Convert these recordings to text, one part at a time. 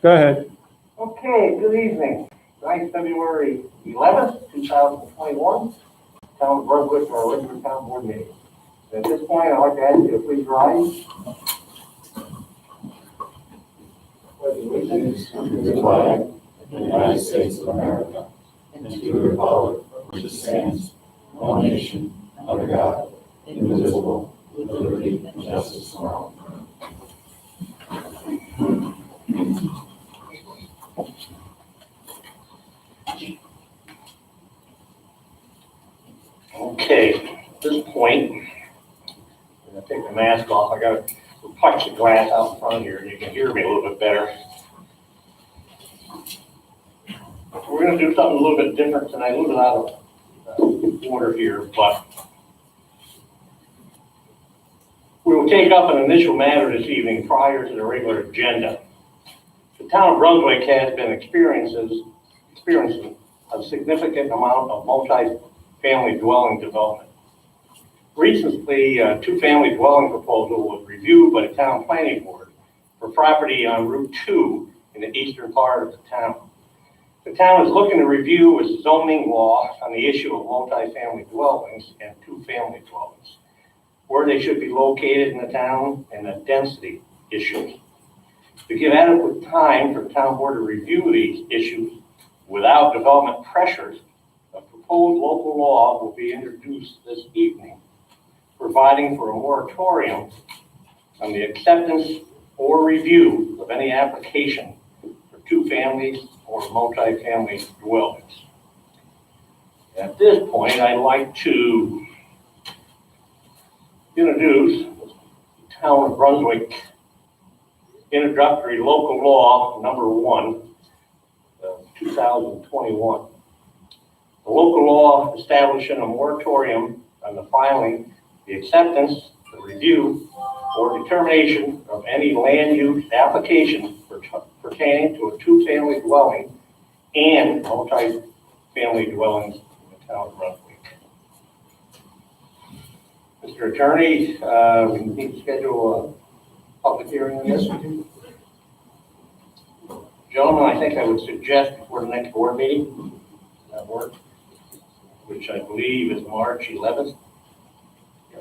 Go ahead. Okay, good evening. Tonight's February 11th, 2021. Town of Brunswick, our regular town board meeting. At this point, I'd like to ask you to please rise. Pledge allegiance to the flag of the United States of America and to the republic which stands, one nation, under God, indivisible, with liberty and justice for all. Okay, at this point, I'm going to take the mask off. I got a plexiglass out in front here, and you can hear me a little bit better. We're going to do something a little bit different tonight, a little bit out of order here, but we will take up an initial matter this evening prior to the regular agenda. The town of Brunswick has been experiencing a significant amount of multi-family dwelling development. Recently, a two-family dwelling proposal was reviewed by the town planning board for property on Route 2 in the eastern part of the town. The town is looking to review its zoning law on the issue of multi-family dwellings and two-family dwellings, where they should be located in the town, and the density issues. To give adequate time for the town board to review these issues without development pressures, a proposed local law will be introduced this evening, providing for a moratorium on the acceptance or review of any application for two families or multi-family dwellings. At this point, I'd like to introduce the Town of Brunswick Introductory Local Law Number 1 of 2021. The local law establishing a moratorium on the filing, the acceptance, the review, or determination of any land use application pertaining to a two-family dwelling and multi-family dwellings in the town of Brunswick. Mr. Attorney, we need to schedule a public hearing on this. Gentlemen, I think I would suggest before the next board meeting, that work, which I believe is March 11th.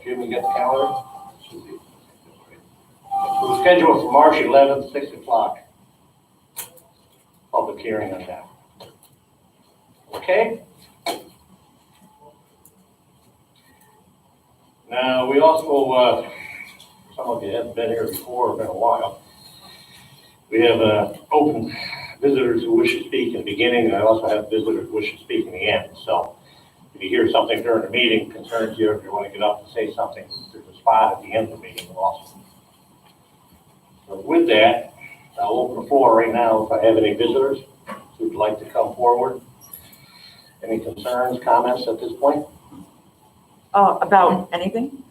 Jim, you get the calendar? We'll schedule it for March 11th, 6 o'clock. Public hearing on that. Okay? Now, we also, some of you haven't been here before, it's been a while. We have open visitors who wish to speak in the beginning, and I also have visitors who wish to speak in the end. So if you hear something during the meeting concerns you, if you want to get up and say something, there's a spot at the end of the meeting also. So with that, I'll open the floor right now if I have any visitors who'd like to come forward. Any concerns, comments at this point? About anything?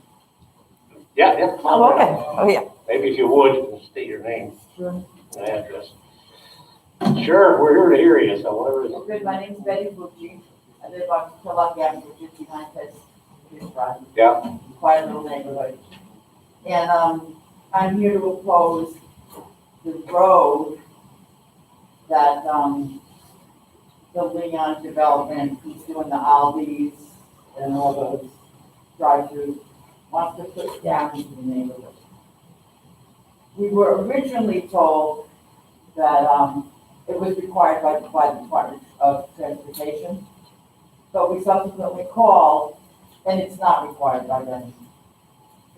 Yeah, yeah. Come on Oh, okay. down. Oh, yeah. Maybe if you would, state your name Sure. and address. Sure, we're here to hear you, so whatever it is. Good, my name's Betty Bucci. I live on Kellogg Avenue, 59 Pitts Drive. Yeah. Quite a little neighborhood. And I'm here to oppose the road that the Leon development, who's doing the Aldi's and all those drive-throughs, wants to put down into the neighborhood. We were originally told that it was required by the Department of Transportation, but we subsequently called and it's not required by them.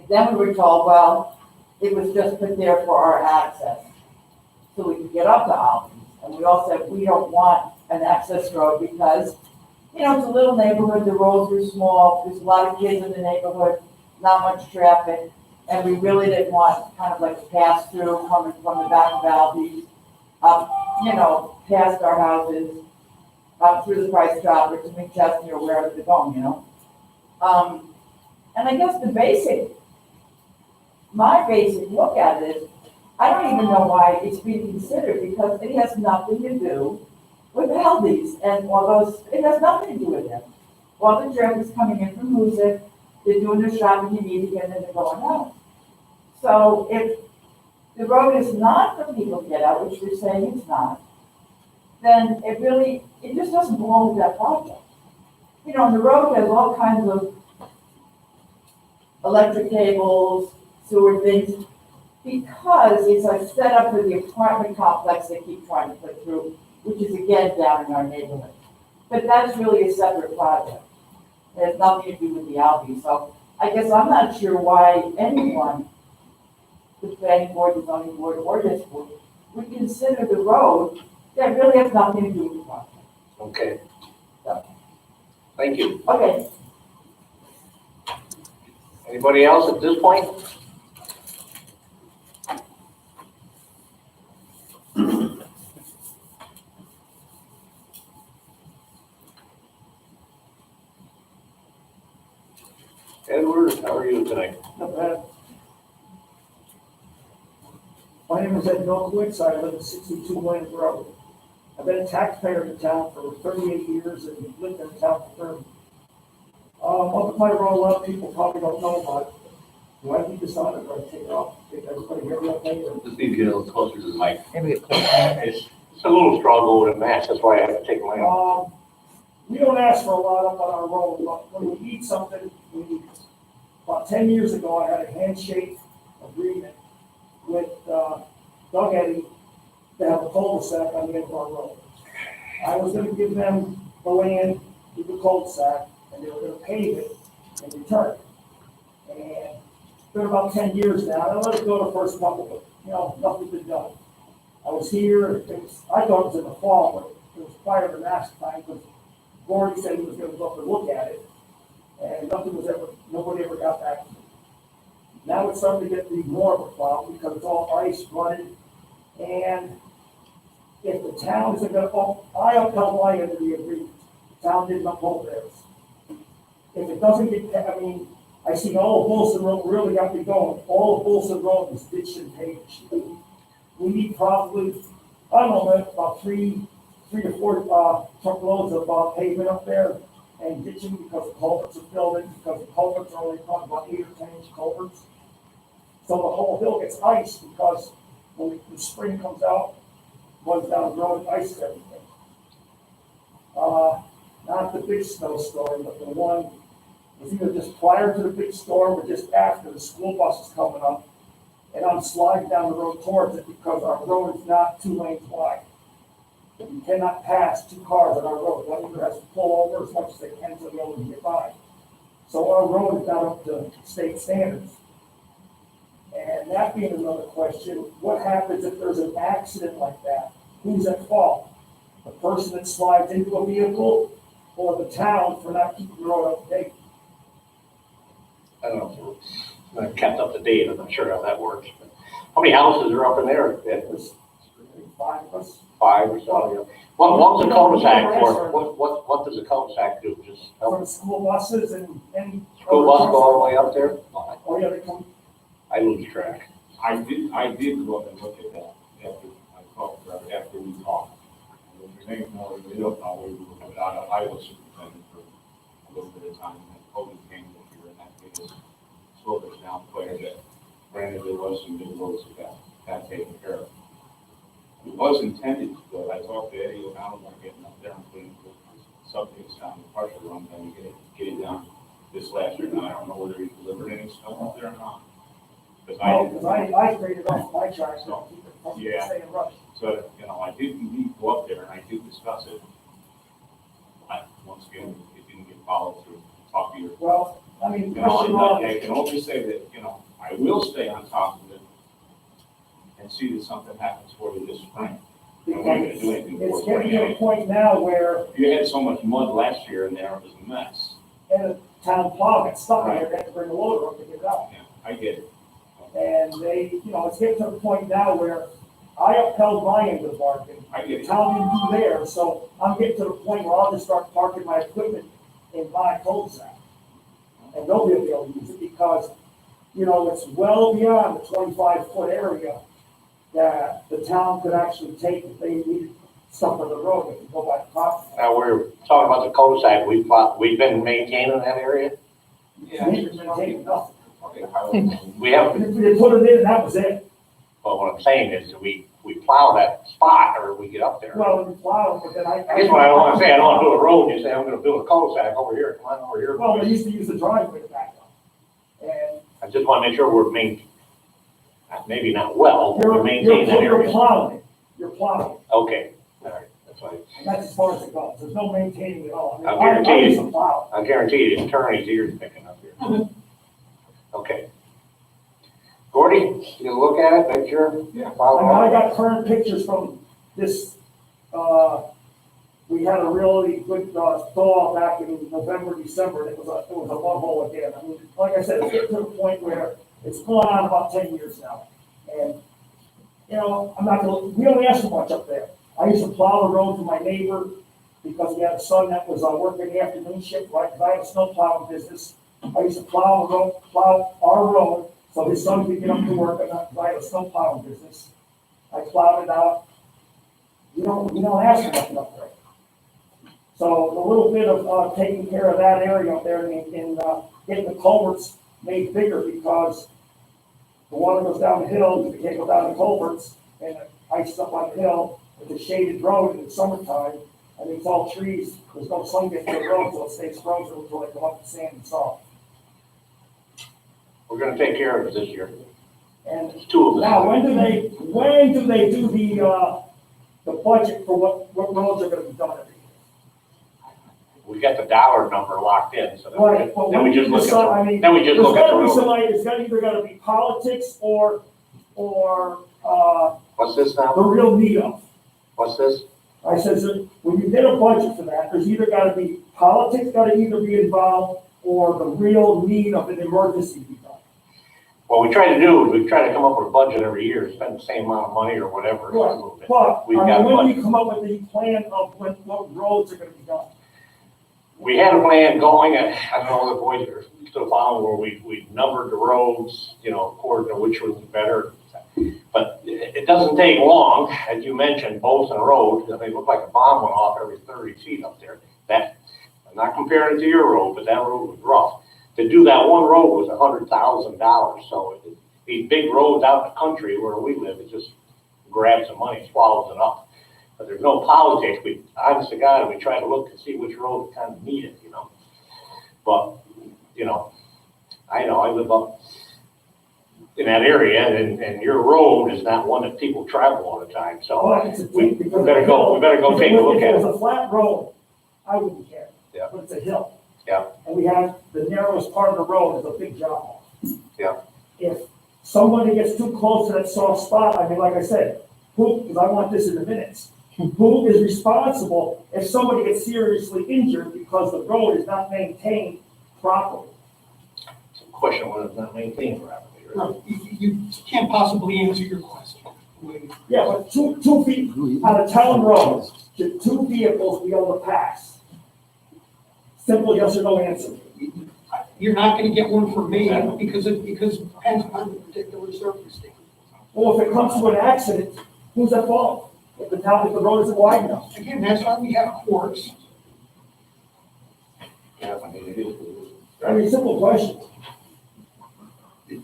Then we were told, well, it was just put there for our access, so we could get up to Aldi's. And we all said, we don't want an access road because, you know, it's a little neighborhood, the roads are small, there's a lot of kids in the neighborhood, not much traffic, and we really didn't want kind of like a pass-through coming from the back of Aldi's, up, you know, past our houses, up through the Price Chopper to McChesney or wherever they're going, you know. And I guess my basic look at it is, I don't even know why it's being considered because it has nothing to do with Aldi's and all those, it has nothing to do with them. All the traffic's coming in from Hoosick, they're doing their shopping you need to get in and they're going out. So if the road is not for people to get out, which we're saying it's not, then it just doesn't belong with that project. You know, and the road has all kinds of electric cables, sewer things, because it's a setup for the apartment complex they keep trying to put through, which is again down in our neighborhood. But that's really a separate project. It has nothing to do with the Albi, so I guess I'm not sure why anyone, the planning board, the zoning board, or this board, would consider the road that really has nothing to do with the project. Okay. Thank you. Okay, Anybody else at this point? Edward, how are you tonight? Not bad. My name is Ed Milkowitz. I live at 62 Williams Road. I've been a taxpayer in town for 38 years and lived in town for 30. Up at my roll up, people probably don't know about it. Do I need this on or do I take it off? Did everybody hear me okay? Or- Just need to get a little closer to the mic. Maybe it could. It's a little struggle with a match, that's why I have to take mine off. We don't ask for a lot up on our roll, but when we need something, we need it. About 10 years ago, I had a handshake agreement with Doug Eddy to have a cul-de-sac on the end of our road. I was gonna give them the land with the cul-de-sac, and they were gonna pave it in return. And it's been about 10 years now, and I let it go the first couple, but, nothing's been done. I was here, I thought it was in the fall, but it was prior to last time, because Gordy said he was gonna go up and look at it, and nobody ever got back to me. Now it's starting to get the more of a problem, because it's all ice running, and if the town isn't gonna, I upheld my end of the agreement, the town didn't uphold theirs. If it doesn't get, I see all of Wilson Road really got me going, all of Wilson Road is ditched and paved. We need probably, I don't know, about three to four truckloads of pavement up there and ditching because the culverts are filled in, because the culverts are only probably about 8 or 10 inch culverts. So the whole hill gets iced because when the spring comes out, runs down the road, ices everything. Not the big snowstorm, but the one was either just prior to the big storm or just after the school bus is coming up. And I'm sliding down the road towards it because our road is not 2 lanes wide. You cannot pass 2 cars on our road. One either has to pull over as much as they can so the other can get by. So our road is not up to state standards. And that being another question, what happens if there's an accident like that? Who's at fault? The person that slides into a vehicle or the town for not keeping the road up to date? I don't know, if I've kept up to date, I'm not sure how that works. But how many houses are up in there? Ed? There's 5 of us. 5 or so? What's a cul-de-sac for? What does a cul-de-sac do? Just help From school buses and any. school bus go all the way up there? Oh, yeah, they come. I lose track. I did go up and look at that after we talked. And if there's any more, we don't know, we were without a Iowa superintendent for a little bit of time, and COVID came this year, and that made us slow us down quite a bit. Granted, there was some new roads that taken care of. It was intended to go, I talked to Eddie about getting up there and putting something down, the partial run, and get it down this last year. Now, I don't know whether he delivered any stuff up there or not. Because I graded off my tracks, so keep it from Yeah. staying rush. So, I did indeed go up there and I did discuss it. Once again, it didn't get followed through, talk to your, Well, I can only say that, I will stay on top of it and see that something happens for you this spring. And we're not gonna do anything for It's spring. getting to a point now where, You had so much mud last year in there, it was a mess. and the town plow got stuck in there, they had to bring a loader up to get it out. Yeah, I get it. And they, it's getting to the point now where I upheld my end of the bargain. I get The it. town didn't do theirs, so I'm getting to the point where I'll just start parking my equipment in my cul-de-sac. And they'll be able to use it because, it's well beyond the 25-foot area that the town could actually take if they needed stuff on the road, if you go by the property. Now, we're talking about the cul-de-sac, we've been maintaining that area? They didn't maintain nothing. Okay, highway. We have, They put it in and that was it. But what I'm saying is, do we plow that spot or we get up there? Well, we plow, but then I. I guess what I don't wanna say, I don't wanna build a road, and you say, I'm gonna build a cul-de-sac over here, come on over here. Well, they used to use the driveway to back up. And I just wanna make sure we're maybe not well, but you're, we maintain that you're area. plowing it, you're plowing it. Okay, all right, that's fine. And that's as far as it goes. There's no maintaining at all. I'll I guarantee used you. to plow. I guarantee you, the attorney's ears picking up here. Okay. Gordy, you gonna look at it, make sure? Yeah. Follow I mean, I along? got current pictures from this, we had a really good, thaw back in November, December, and it was a love hole again. I mean, like I said, it's getting to the point where it's going on about 10 years now. And, you know, we don't ask for much up there. I used to plow the road for my neighbor because he had a son that was working the afternoon shift, right, because I had a snow plowing business. I used to plow our road, so his son could get up to work, and I had a snow plowing business. I plowed it out. We don't ask for nothing up there. So a little bit of taking care of that area up there and getting the culverts made bigger, because the water goes down the hill, you can't go down the culverts, and it ices up on the hill. It's a shaded road in the summertime, and it's all trees, there's no sun getting to the road, so it stays frozen until they come up to sand and salt. We're gonna take care of it this year. And It's two of us. now, when do they do the budget for what roads are gonna be done every year? We got the dollar number locked in, so Right, but then when we do just you look decide, I at mean, then we just there's look at the gotta be road. somebody, it's either gotta be politics or, What's this the now? real need of. What's this? I says, that when you get a budget for that, there's either gotta be, politics gotta either be involved, or the real need of an emergency be done. What we try to do is we try to come up with a budget every year, spend the same amount of money or whatever. a little bit. But, We've I got mean, a when do budget. you come up with the plan of what roads are gonna be done? We had a plan going, I don't know the boys are still following, where we numbered the roads, you know, according to which was better. But it doesn't take long, as you mentioned, Bolson Road, I mean, it looked like a bomb went off every 30 feet up there. I'm not comparing it to your road, but that road was rough. To do that one road was $100,000, so these big roads out in the country where we live, it just grabs the money, swallows it up. But there's no politics, honest to God, we try to look and see which road kind of needed, you know. But, you know, I live up in that area, and your road is not one that people travel all the time, so Well, it's a we deep, because better go take a look at If it it. was a flat road, I wouldn't care. Yeah. But it's a hill. Yeah. And we have, the narrowest part of the road is a big drop off. Yeah. If somebody gets too close to that soft spot, I mean, like I said, because I want this in the minutes, who is responsible if somebody gets seriously injured because the road is not maintained properly? It's a question whether it's not maintained properly, right? No, you can't possibly answer your question. Yeah, but 2 feet on a town road, should 2 vehicles be able to pass? Simple yes or no answer. You're not gonna get one from me because it depends on the particular circumstance. Well, if it comes to an accident, who's at fault? If the road isn't wide enough? Again, that's why we have courts. Yeah, I mean, it is. I mean, simple question.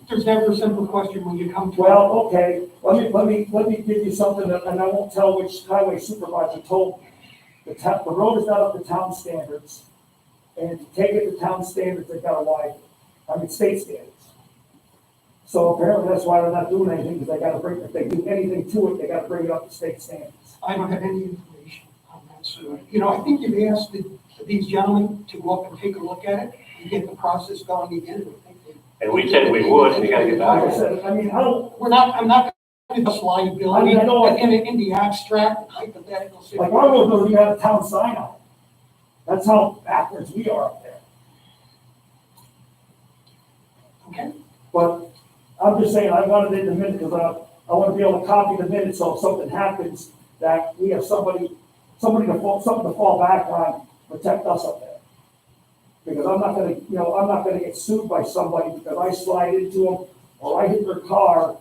There's never a simple question when you come to. Well, okay, let me give you something, and I won't tell which highway supervisor told me. The road is not up to town standards, and to take it to town standards, they've got to widen, state standards. So apparently that's why they're not doing anything, because they got to bring, if they do anything to it, they got to bring it up to state standards. I don't have any information on that, so, I think you've asked these gentlemen to go up and take a look at it, and get the process going again, and I think they. And we said we would, and you gotta get Like I back. said, I don't, I'm not going to discuss liability I know. in the abstract hypothetical like, situation. our road doesn't even have a town sign on it. That's how backwards we are up there. Okay, But I'm just saying, I wanted it in the minute, because I want to be able to copy the minutes, so if something happens, that we have something to fall back on, protect us up there. Because I'm not gonna get sued by somebody because I slide into them, or I hit their car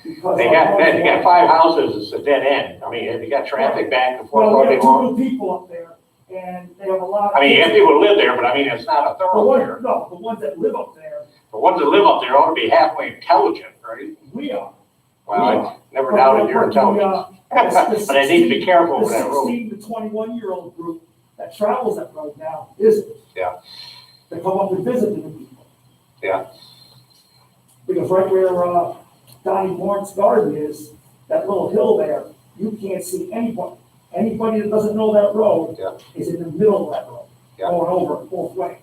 because. They got 5 houses, it's a dead end. I mean, they got traffic back and forth Well, all we day have 2 long. new people up there, and they have a lot. I mean, you have people who live there, but I mean, it's not a thoroughfare. No, the ones that live up there, The ones that live up there ought to be halfway intelligent, right? we are. Well, I never doubted your intelligence. But I need to be careful with that The road. 16 to 21-year-old group that travels that road now is. Yeah. They come up and visit the new people. Yeah. Because right where, Donnie Lawrence Garden is, that little hill there, you can't see anybody. Anybody that doesn't know that road Yeah. is in the middle of that road, Yeah. going over it both ways.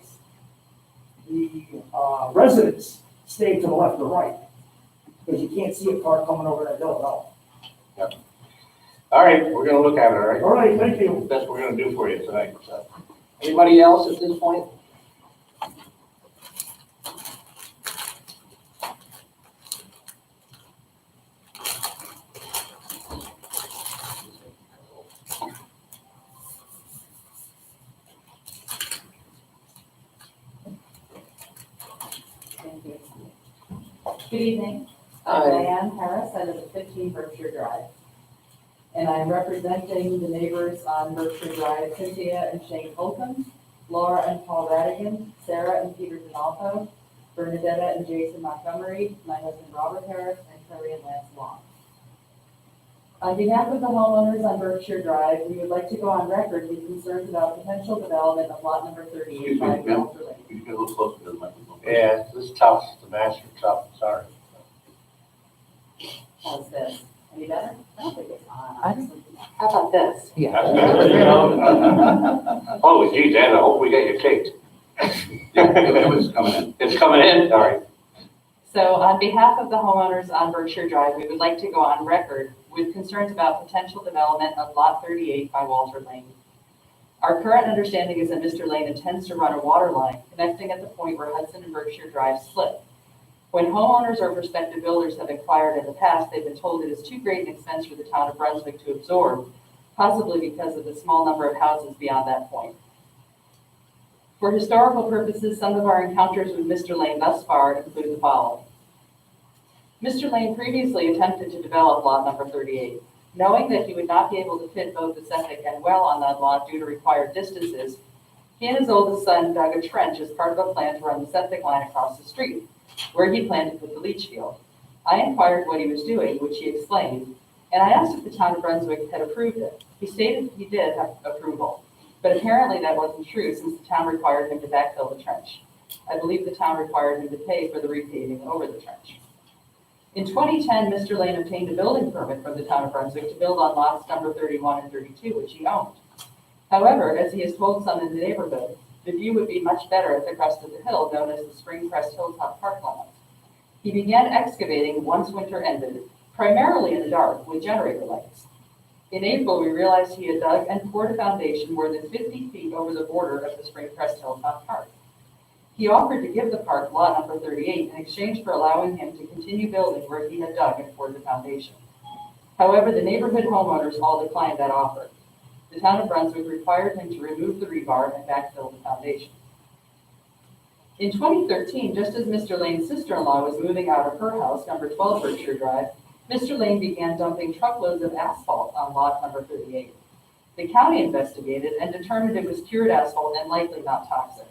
The, residents stay to the left or right, because you can't see a car coming over that hill at all. All right, we're gonna look at it, all right? All right, thank you. That's what we're gonna do for you tonight. So. Anybody else at this point? Thank you. Good evening. I'm Hi. Diane Harris. I live at 15 Berkshire Drive. And I'm representing the neighbors on Berkshire Drive, Cynthia and Shane Holcomb, Laura and Paul Radigan, Sarah and Peter Donaldo, Bernadetta and Jason Montgomery, my husband Robert Harris, and Terry and Lance Long. On behalf of the homeowners on Berkshire Drive, we would like to go on record with concerns about potential development of lot number 38 Excuse me, by ma'am? Walter Lane. You get a little closer to the microphone. Yeah, this is tough. The master tough. Sorry. How's this? Any better? I don't think it's on. I don't- How about this? That's better, you know? Oh, geez, Ed, I hope we got you caked. Yeah, it was coming in. It's coming in? All right. So on behalf of the homeowners on Berkshire Drive, we would like to go on record with concerns about potential development of Lot 38 by Walter Lane. Our current understanding is that Mr. Lane intends to run a water line connecting at the point where Hudson and Berkshire Drive split. When homeowners or prospective builders have inquired in the past, they've been told it is too great an expense for the town of Brunswick to absorb, possibly because of the small number of houses beyond that point. For historical purposes, some of our encounters with Mr. Lane thus far include the following. Mr. Lane previously attempted to develop lot number 38. Knowing that he would not be able to fit both the septic and well on that lot due to required distances, he and his oldest son dug a trench as part of a plan to run the septic line across the street, where he planned to put the leach field. I inquired what he was doing, which he explained, and I asked if the town of Brunswick had approved it. He stated he did have approval, but apparently that wasn't true since the town required him to backfill the trench. I believe the town required him to pay for the repaving over the trench. In 2010, Mr. Lane obtained a building permit from the town of Brunswick to build on lots number 31 and 32, which he owned. However, as he has told some in the neighborhood, the view would be much better at the crest of the hill known as the Spring Crest Hilltop Parkland. He began excavating once winter ended, primarily in the dark with generator lights. In April, we realized he had dug and poured a foundation more than 50 feet over the border of the Spring Crest Hilltop Park. He offered to give the park lot number 38 in exchange for allowing him to continue building where he had dug and poured the foundation. However, the neighborhood homeowners all declined that offer. The town of Brunswick required him to remove the rebar and backfill the foundation. In 2013, just as Mr. Lane's sister-in-law was moving out of her house, number 12 Berkshire Drive, Mr. Lane began dumping truckloads of asphalt on lot number 38. The county investigated and determined it was cured asphalt and likely not toxic.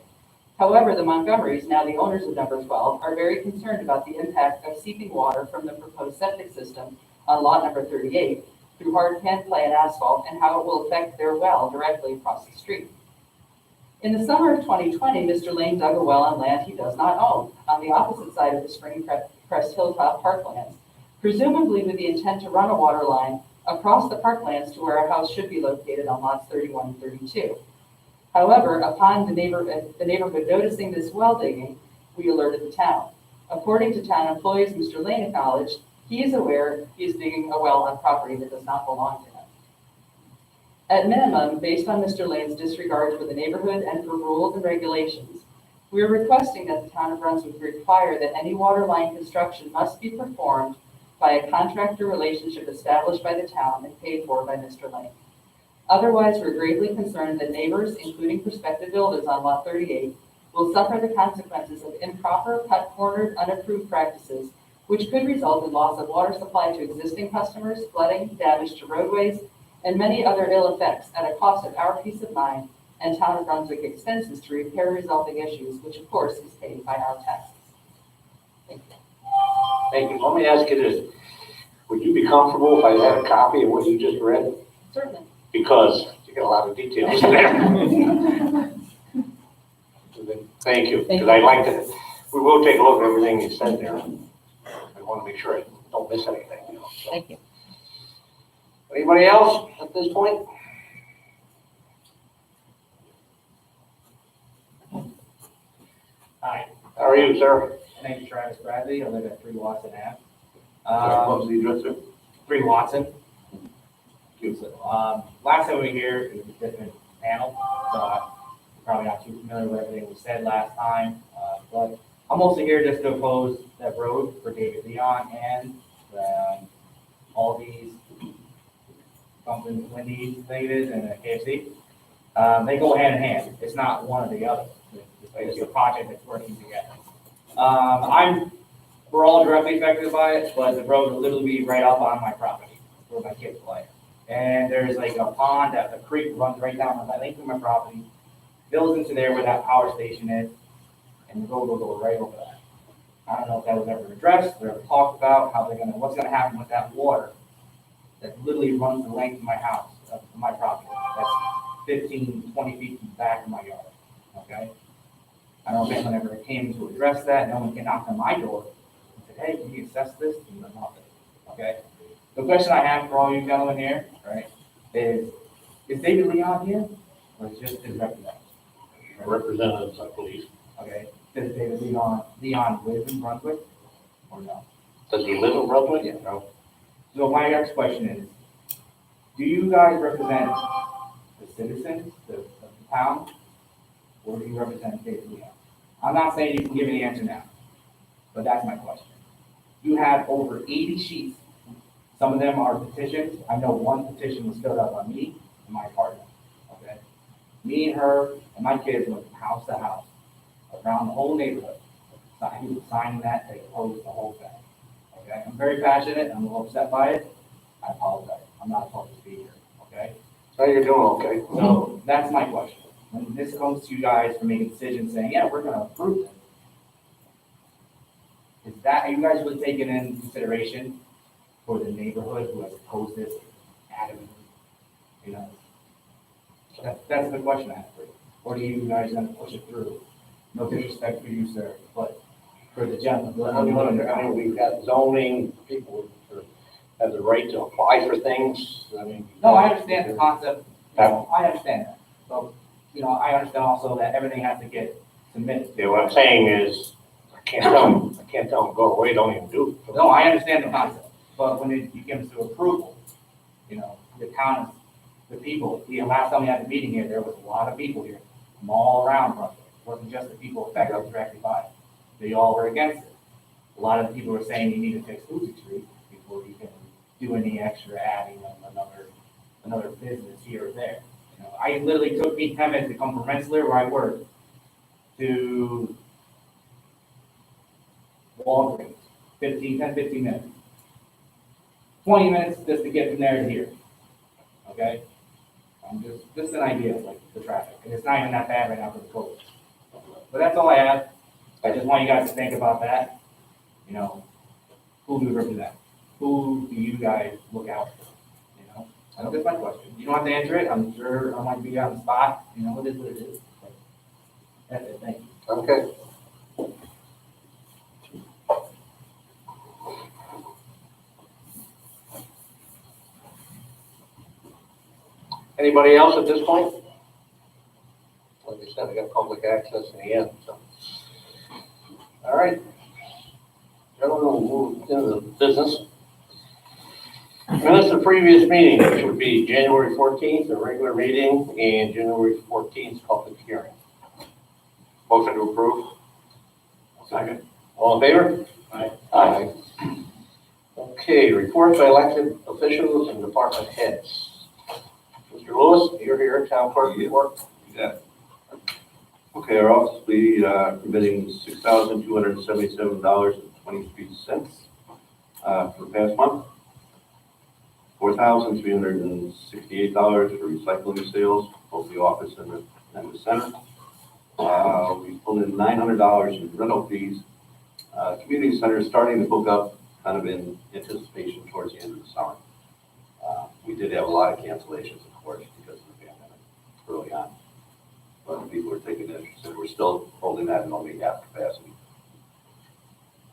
However, the Montgomerys, now the owners of number 12, are very concerned about the impact of seeping water from the proposed septic system on lot number 38 through hard pan clay and asphalt and how it will affect their well directly across the street. In the summer of 2020, Mr. Lane dug a well on land he does not own on the opposite side of the Spring Crest Hilltop Parklands, presumably with the intent to run a water line across the parklands to where a house should be located on lots 31 and 32. However, upon the neighborhood noticing this well digging, we alerted the town. According to town employees, Mr. Lane acknowledged he is aware he is digging a well on property that does not belong to him. At minimum, based on Mr. Lane's disregard for the neighborhood and for rules and regulations, we are requesting that the town of Brunswick require that any water line construction must be performed by a contractor relationship established by the town and paid for by Mr. Lane. Otherwise, we're gravely concerned that neighbors, including prospective builders on lot 38, will suffer the consequences of improper, cut-cornered, unapproved practices, which could result in loss of water supply to existing customers, flooding, damage to roadways, and many other ill effects at a cost of our peace of mind and town of Brunswick expenses to repair resulting issues, which of course is paid by our taxes. Thank you. Thank you. Let me ask you this. Would you be comfortable if I had a copy of what you just read? Certainly. Because you get a lot of details there. Thank you, because I'd like to, we will take a look at everything you said there. I want to make sure I don't miss anything, you know, so. Thank you. Anybody else at this point? Hi, How are you, sir? my name's Travis Bradley. I live at 3 Watson Ave. What was the address, sir? 3 Watson. So, last time we were here, it was a different panel, so I'm probably not too familiar with everything we said last time. But I'm also here just to oppose that road for David Leon and all these something Wendy's, David, and KFC. They go hand in hand. It's not one or the other. It's a project that's working together. We're all directly affected by it, but the road will literally be right up on my property where my kids play. And there's like a pond that the creek runs right down the length of my property, builds into there where that power station is, and the road will go right over that. I don't know if that was ever addressed or ever talked about, what's gonna happen with that water that literally runs the length of my house, of my property. That's 15, 20 feet back of my yard, okay? I don't know if anyone ever came to address that. No one came knocked on my door and said, hey, can you assess this? And nothing, okay? The question I have for all you gentlemen here, right, is David Leon here? Or is just his representative? Representatives, I believe. Okay, does David Leon live in Brunswick or no? Does he live in Brunswick? Yeah. No. So my next question is, do you guys represent the citizens of the town? Or do you represent David Leon? I'm not saying you can give me the answer now, but that's my question. You have over 80 sheets. Some of them are petitions. I know one petition was filled out by me and my partner, okay? Me and her and my kids went from house to house, around the whole neighborhood. So he was signing that, they opposed the whole thing, okay? I'm very passionate, I'm a little upset by it. I apologize, I'm not supposed to be here, okay? No, you're doing okay. So that's my question. When this comes to you guys for making decisions saying, yeah, we're gonna approve this, are you guys really taking in consideration for the neighborhood who has opposed this adamantly? You know, that's the question I have for you. Or do you guys gonna push it through? No disrespect for you, sir, but for the gentleman. I mean, we've got zoning, people have the right to apply for things. I mean. No, I understand the concept. I understand that. So, I understand also that everything has to get submitted. Yeah, what I'm saying is, I can't tell them, go away, don't even do it. No, I understand the concept, but when it comes to approval, the town, the people, last time we had the meeting here, there was a lot of people here from all around Brunswick. It wasn't just the people affected directly by it. They all were against it. A lot of the people were saying you need to fix Lucy Street before you can do any extra adding of another business here or there. I literally took me 10 minutes to come from Rensselaer, where I work, to Walgreens, 15 minutes. 20 minutes just to get from there to here, okay? Just an idea of like the traffic, and it's not even that bad right now for the COVID. But that's all I have. I just want you guys to think about that. Who do you represent? Who do you guys look out for? I know that's my question. You don't have to answer it. I'm sure I might be on the spot. It is what it is. But that's it. Thank you. Okay. Anybody else at this point? Like I said, I got public access in the end, so. All right. Gentlemen, we'll move into the business. Minutes of previous meeting, which would be January 14th, a regular meeting, and January 14th, public hearing. Motion to approve. Second. All in favor? Aye. Aye. Okay, reports by elected officials and department heads. Mr. Lewis, you're here, town clerk report. Yeah. Okay, our office will be committing $6,277.23 for the past month. $4,368 for recycling sales, both the office and the center. We pulled in $900 in rental fees. Community center is starting to book up kind of in anticipation towards the end of the summer. We did have a lot of cancellations, of course, because of the pandemic early on. But people were taking interest, and we're still holding that in only half capacity.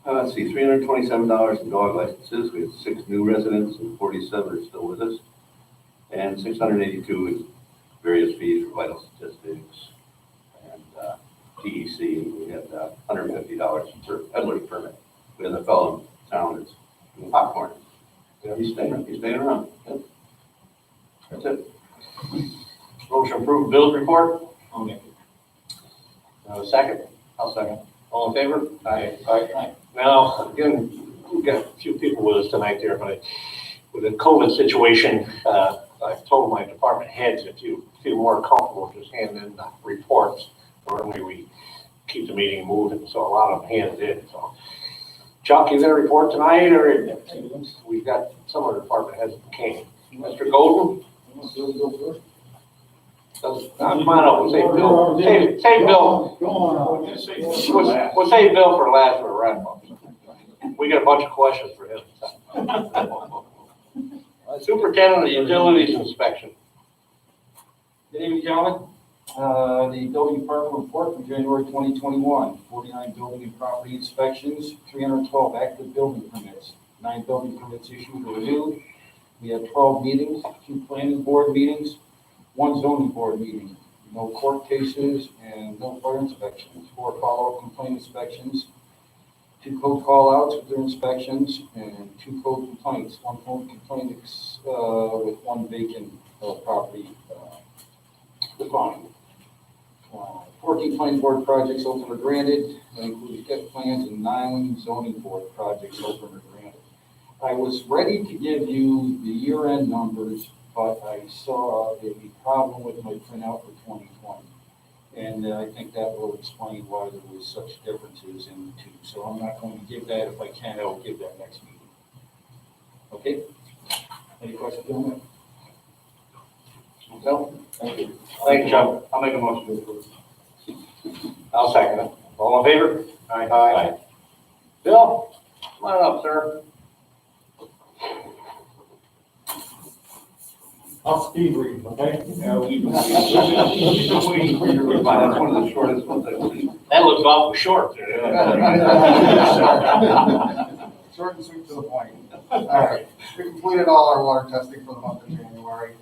Let's see, $327 in dog licenses. We have 6 new residents and 47 are still with us. And $682 in various fees for vital statistics and TEC. We had $150 for peddler's permit. We had a fellow in town that's doing popcorn. Yeah, he's staying around. Yep. That's it. Motion approved, bills report. I'll make it. Second? I'll second. All in favor? Aye. Aye. Now, again, we've got a few people with us tonight there, but with the COVID situation, I've told my department heads, if you feel more comfortable, just hand in the reports. Normally we keep the meeting moving, so a lot of them handed in, so. Chuck, you got a report tonight, or we've got some of the department heads that came. Mr. Golden? Come on up, we'll save Bill. Save Bill. We'll save Bill for last for a wrap up. We got a bunch of questions for him. Superintendent of Utilities Inspection. Good evening, gentlemen. The building department report for January 2021, 49 building and property inspections, 312 active building permits, 9 building permits issued or renewed. We had 12 meetings, 2 planning board meetings, 1 zoning board meeting, no court cases and no fire inspections, 4 follow-up complaint inspections, 2 code call-outs with their inspections, and 2 code complaints, 1 code complaint with 1 vacant property defined. 14 planning board projects open or granted, that includes sketch plans, and 9 zoning board projects open or granted. I was ready to give you the year-end numbers, but I saw a problem with my printout for 2020. And I think that will explain why there was such differences in the two. So I'm not going to give that. If I can, I will give that next meeting. Okay? Any questions on that? No? Thank you. Thank you, Chuck. I'll make a motion to approve. I'll second it. All in favor? Aye. Bill, come on up, sir. I'll speed read, okay? That's one of the shortest ones I've seen. That looks awful short. Short and sweet to the point. All right, we completed all our water testing for the month of January.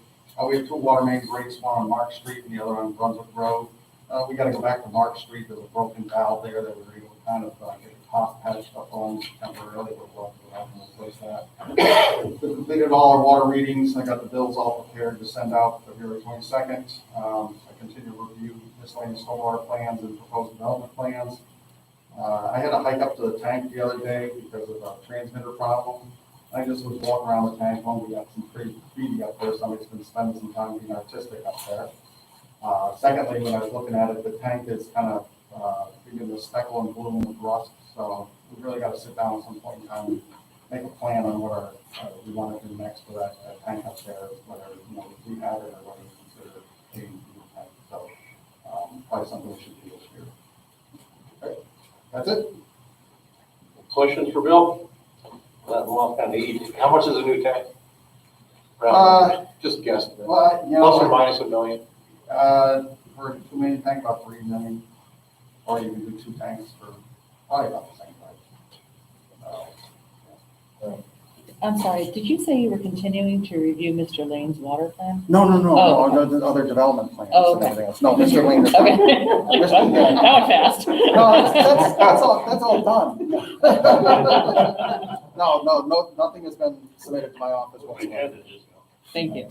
We have 2 water main breaks, one on Mark Street and the other on Brunswick Road. We got to go back to Mark Street. There's a broken valve there that we're able to kind of get the top patched up on temporarily, but we'll have to replace that. We completed all our water readings. I got the bills all prepared to send out February 22nd. I continue to review miscellaneous stormwater plans and proposed development plans. I had to hike up to the tank the other day because of a transmitter problem. I just was walking around the tank when we got some pretty graffiti up there. Somebody's been spending some time being artistic up there. Secondly, when I was looking at it, the tank is kind of beginning to speckle and bloom with rust. So we really got to sit down at some point in time and make a plan on what we want to do next for that tank up there, whether we have it or whether we consider a new tank. So probably something we should do this year. Okay, that's it. Questions for Bill? Let them off kind of easy. How much is a new tank? Just guess. Well, Plus or minus $1 million? For a 2 million tank, about 3 million, or you can do 2 tanks for probably about the same price. I'm sorry, did you say you were continuing to review Mr. Lane's water plan? No, Oh, okay. the other development plans Oh, and okay. everything else. No, Mr. Lane is. Okay. Mr. Lane. That went fast. No, that's all done. No, nothing has been submitted to my office whatsoever. Thank you.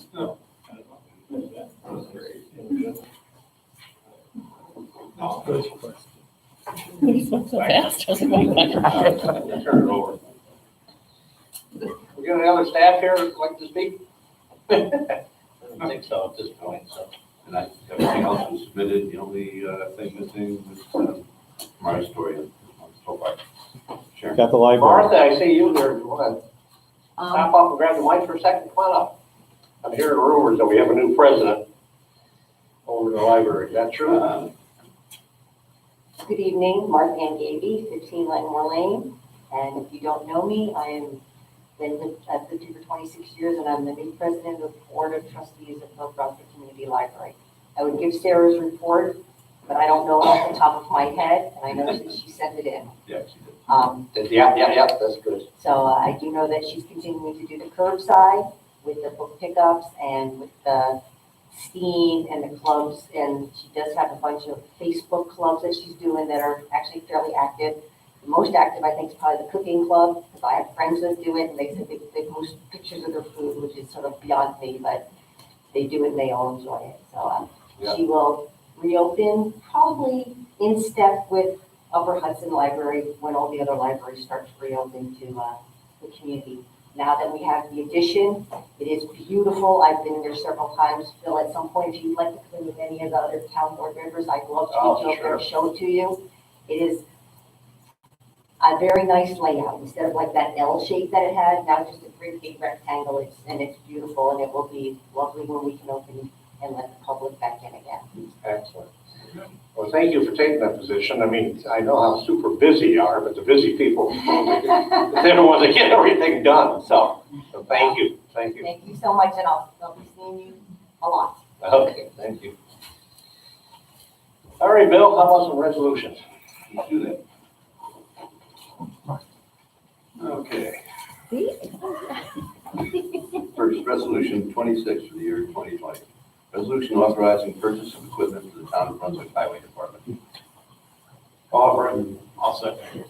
You spoke so fast. I was like, wait a minute. Turn it over. We got any other staff here that'd like to speak? I don't think so at this point, so. And everything else was submitted. The only thing missing was my story so far. Sharon. Got the library. Martha, I see you there. You want to hop up and grab the mic for a second? Come on up. I'm hearing rumors that we have a new president over the library. Is that true? Good evening, Mark Van Gavy, 15 Langmore Lane. And if you don't know me, I've lived here for 26 years, and I'm the new president of the Board of Trustees of North Brunswick Community Library. I would give Sarah's report, but I don't know it off the top of my head, and I know that she sent it in. Yeah, she did. Yeah, that's good. So I do know that she's continuing to do the curbside with the book pickups and with the STEAM and the clubs, and she does have a bunch of Facebook clubs that she's doing that are actually fairly active. The most active, I think, is probably the cooking club, because I have friends that do it, and they said they post pictures of their food, which is sort of beyond me, but they do it and they all enjoy it. So she will reopen probably in step with Upper Hudson Library when all the other libraries start to reopen to the community. Now that we have the addition, it is beautiful. I've been there several times. Phil, at some point, if you'd like to come in with any of the other town board members, I'd love to get you up there and show it to you. It is a very nice layout. Instead of like that L shape that it had, now just a great big rectangle. It's beautiful, and it will be lovely when we can open and let the public back in again. Excellent. Well, thank you for taking that position. I mean, I know how super busy you are, but the busy people, they're the ones that get everything done. So thank you. Thank you. Thank you so much, and I'll be seeing you a lot. Okay, thank you. All right, Bill, how about some resolutions? Let's do that. Okay. First, resolution 26 for the year 2020. Resolution authorizing purchase of equipment for the town of Brunswick Highway Department. I'll second.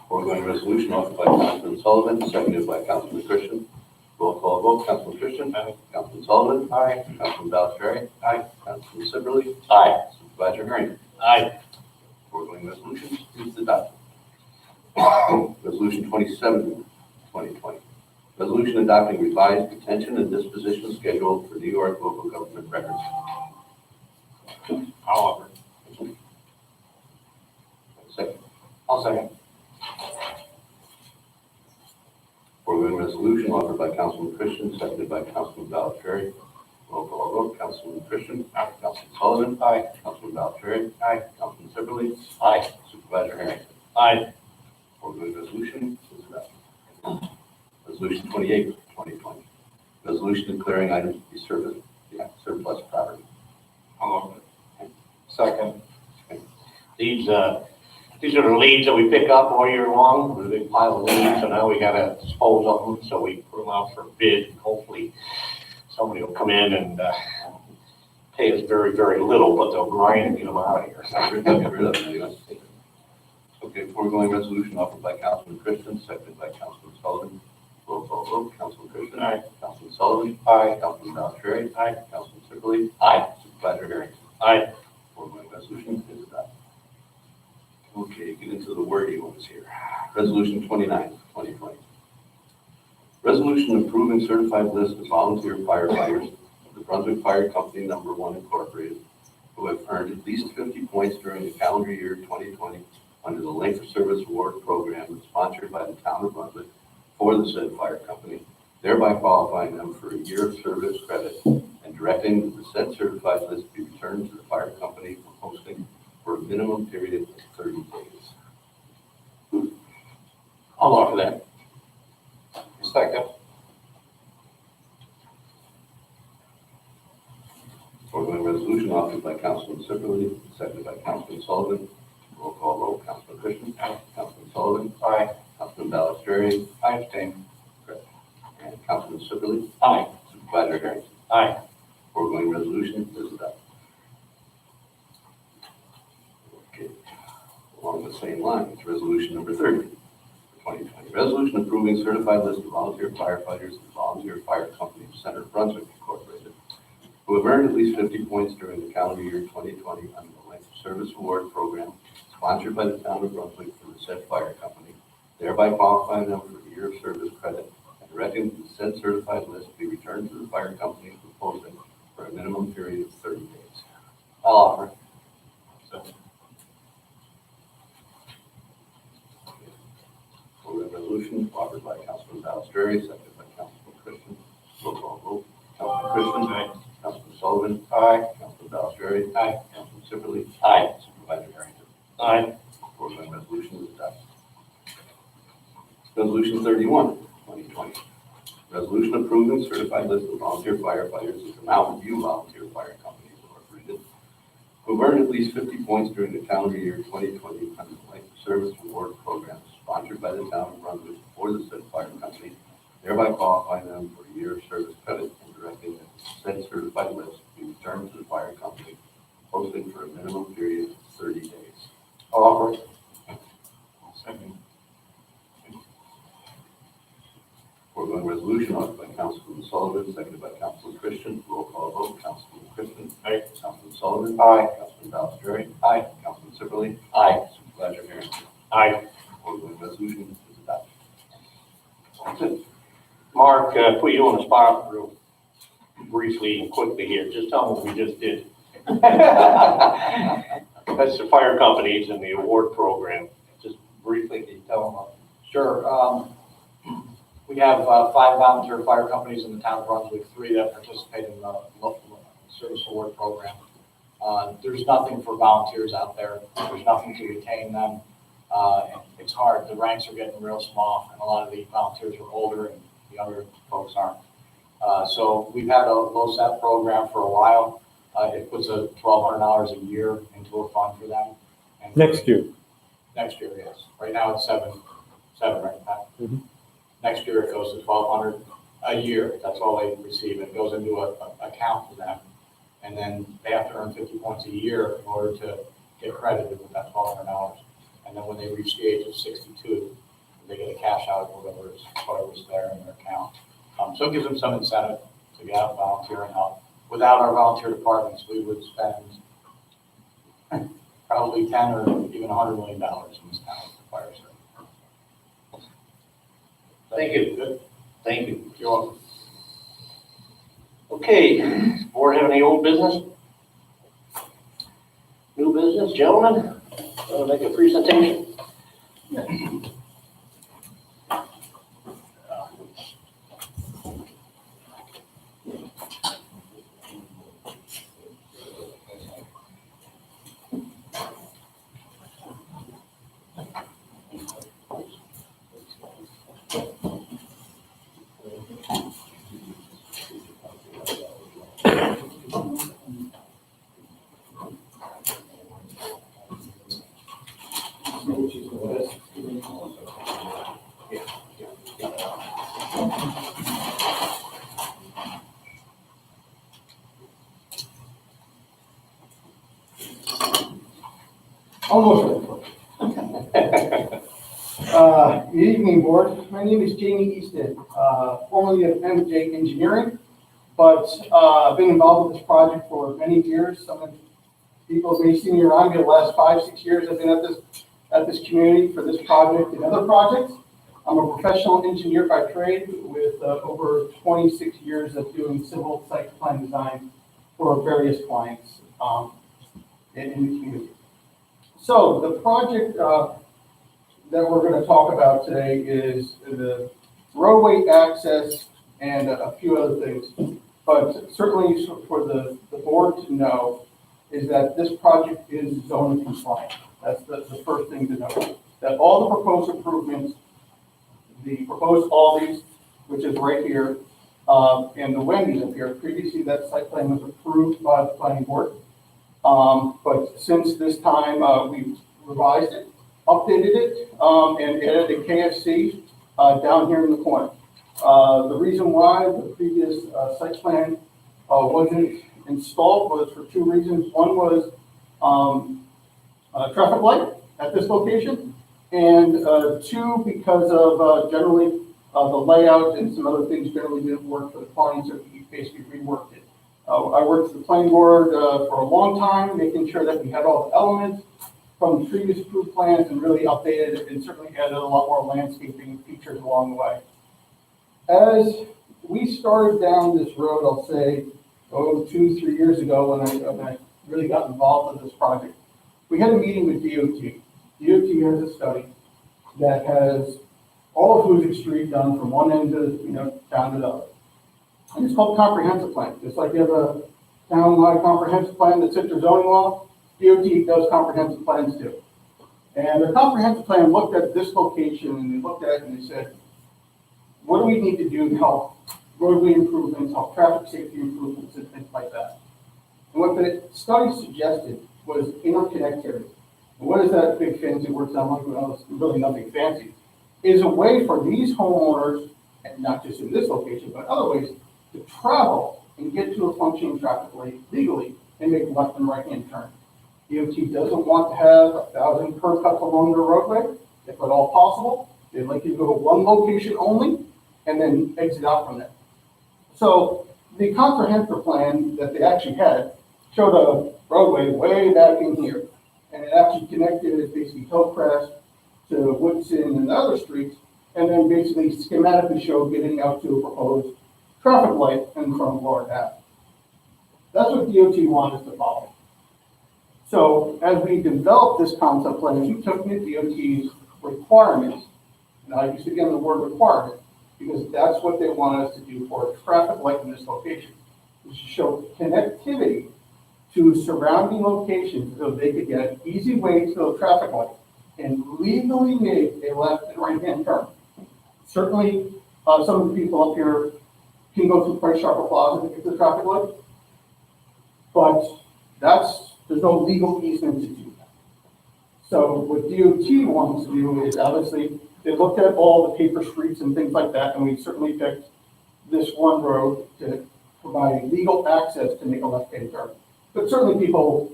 Foregoing resolution offered by Councilman Sullivan, seconded by Councilman Christian. Roll call vote, Councilman Christian. Aye. Councilman Sullivan. Aye. Councilman Belcherry. Aye. Councilman Sibberly. Aye. Supervisor Herring. Aye. Foregoing resolution is adopted. Resolution 27, 2020. Resolution adopting revised detention and disposition schedule for New York local government records. I'll offer. Second. I'll second. Foregoing resolution offered by Councilman Christian, seconded by Councilman Belcherry. Roll call vote, Councilman Christian. Aye. Councilman Sullivan. Aye. Councilman Belcherry. Aye. Councilman Sibberly. Aye. Supervisor Herring. Aye. Foregoing resolution is adopted. Resolution 28, 2020. Resolution declaring items to be surplus property. I'll offer. Second. These are the leads that we pick up all year long, with a big pile of leads, so now we gotta dispose of them, so we put them out for bid. Hopefully, somebody will come in and pay us very, very little, but they'll grind and get them out of here. Get rid of them, you know. Okay, foregoing resolution offered by Councilman Christian, seconded by Councilman Sullivan. Roll call vote, Councilman Christian. Aye. Councilman Sullivan. Aye. Councilman Belcherry. Aye. Councilman Sibberly. Aye. Supervisor Herring. Aye. Foregoing resolution is adopted. Okay, get into the wordy ones here. Resolution 29, 2020. Resolution approving certified list of volunteer firefighters of the Brunswick Fire Company Number 1 Incorporated who have earned at least 50 points during the calendar year 2020 under the Length of Service Award Program sponsored by the town of Brunswick for the said fire company, thereby qualifying them for a year of service credit and directing that the said certified list be returned to the fire company for posting for a minimum period of 30 days. I'll offer that. Second. Foregoing resolution offered by Councilman Sibberly, seconded by Councilman Sullivan. Roll call vote, Councilman Christian. Aye. Councilman Sullivan. Aye. Councilman Belcherry. I abstain. And Councilman Sibberly. Aye. Supervisor Herring. Aye. Foregoing resolution is adopted. Okay. Along the same lines, resolution number 30, 2020. Resolution approving certified list of volunteer firefighters of the Volunteer Fire Company of Center Brunswick Incorporated who have earned at least 50 points during the calendar year 2020 under the Length of Service Award Program sponsored by the town of Brunswick for the said fire company, thereby qualifying them for a year of service credit and directing that the said certified list be returned to the fire company for posting for a minimum period of 30 days. I'll offer. For the resolution offered by Councilman Belcherry, seconded by Councilman Christian. Roll call vote. Councilman Christian. Aye. Councilman Sullivan. Aye. Councilman Belcherry. Aye. Councilman Sibberly. Aye. Supervisor Harrington. Aye. Foregoing resolution is adopted. Resolution 31, 2020. Resolution approving certified list of volunteer firefighters of the Mountain View Volunteer Fire Company Incorporated who earned at least 50 points during the calendar year 2020 under the Life Service Award Program sponsored by the town of Brunswick for the said fire company, thereby qualifying them for a year of service credit and directing that said certified list be returned to the fire company, posted for a minimum period of 30 days. I'll offer it. Second. Foregoing resolution offered by Councilman Sullivan, seconded by Councilman Christian. Roll call vote. Councilman Christian. Aye. Councilman Sullivan. Aye. Councilman Balastrery. Aye. Councilman Sipperly. Aye. Supervisor Harrington. Aye. Foregoing resolution is adopted. That's it. Mark, put you on the spot real briefly and quickly here. Just tell them what we just did. That's the fire companies and the award program. Just briefly, can you tell them about? Sure. We have 5 volunteer fire companies in the town of Brunswick, 3 that participate in the service award program. There's nothing for volunteers out there. There's nothing to retain them. It's hard. The ranks are getting real small, and a lot of the volunteers are older, and the younger folks aren't. So we've had a LoSAP program for a while. It puts $1,200 a year into a fund for them. And Next year. Next year, yes. Right now it's seven, right, Pat? Mhm. Next year it goes to $1,200 a year. That's all they receive. It goes into a account for them. And then they have to earn 50 points a year in order to get credited with that $1,200. And then when they reach the age of 62, they get a cash out of whatever's there in their account. So it gives them some incentive to get out and volunteer and help. Without our volunteer departments, we would spend probably $10 or even $100 million in this town for fire service. Thank you. Good. Thank you. You're welcome. Okay, board have any old business? New business, gentlemen? Make a presentation. Almost. Good evening, board. My name is Jamie Easton, formerly of MJ Engineering, but I've been involved with this project for many years. Some of the people may see me around me the last 5-6 years. I've been at this community for this project and other projects. I'm a professional engineer by trade with over 26 years of doing civil site plan design for various clients in the community. So the project that we're going to talk about today is the roadway access and a few other things. But certainly for the board to know is that this project is zone compliant. That's the first thing to know. That all the proposed improvements, the proposed Aldi's, which is right here, and the Wendy's up here, previously that site plan was approved by the planning board. But since this time, we've revised it, updated it, and added a KFC down here in the corner. The reason why the previous site plan wasn't installed was for 2 reasons. One was traffic light at this location, and 2, because of generally the layout and some other things generally didn't work for the clients, so we basically reworked it. I worked with the planning board for a long time, making sure that we had all the elements from the previous approved plans and really updated it and certainly added a lot more landscaping features along the way. As we started down this road, I'll say, 2-3 years ago when I really got involved with this project, we had a meeting with DOT. DOT has a study that has all of Hoosick Street done from one end to, down to the other. And it's called comprehensive plan. Just like you have a townwide comprehensive plan that sits your zoning law, DOT does comprehensive plans too. And the comprehensive plan looked at this location and they looked at it and they said, what do we need to do to help roadway improvements, help traffic safety improvements and things like that? And what the study suggested was interconnectivity. And what is that big fancy word sound like? Well, it's really nothing fancy. Is a way for these homeowners, and not just in this location, but other ways, to travel and get to a functioning traffic light legally and make left and right hand turn. DOT doesn't want to have 1,000 curb cuts along the roadway, if at all possible. They'd like you to go to one location only and then exit out from there. So the comprehensive plan that they actually had showed a roadway way back in here. And it actually connected basically Hillcrest to Woodson and other streets, and then basically schematically showed getting out to a proposed traffic light in front of Lord Ave. That's what DOT wanted us to follow. So as we developed this concept plan, we took the DOT's requirements, and I use again the word requirement, because that's what they want us to do for a traffic light in this location, is to show connectivity to surrounding locations so they could get an easy way to the traffic light and legally make a left and right hand turn. Certainly, some of the people up here can go through Price Chopper Plaza to get to the traffic light, but there's no legal easement to do that. So what DOT wants to do is obviously, they looked at all the paper streets and things like that, and we certainly picked this one road to provide legal access to make a left-hand turn. But certainly people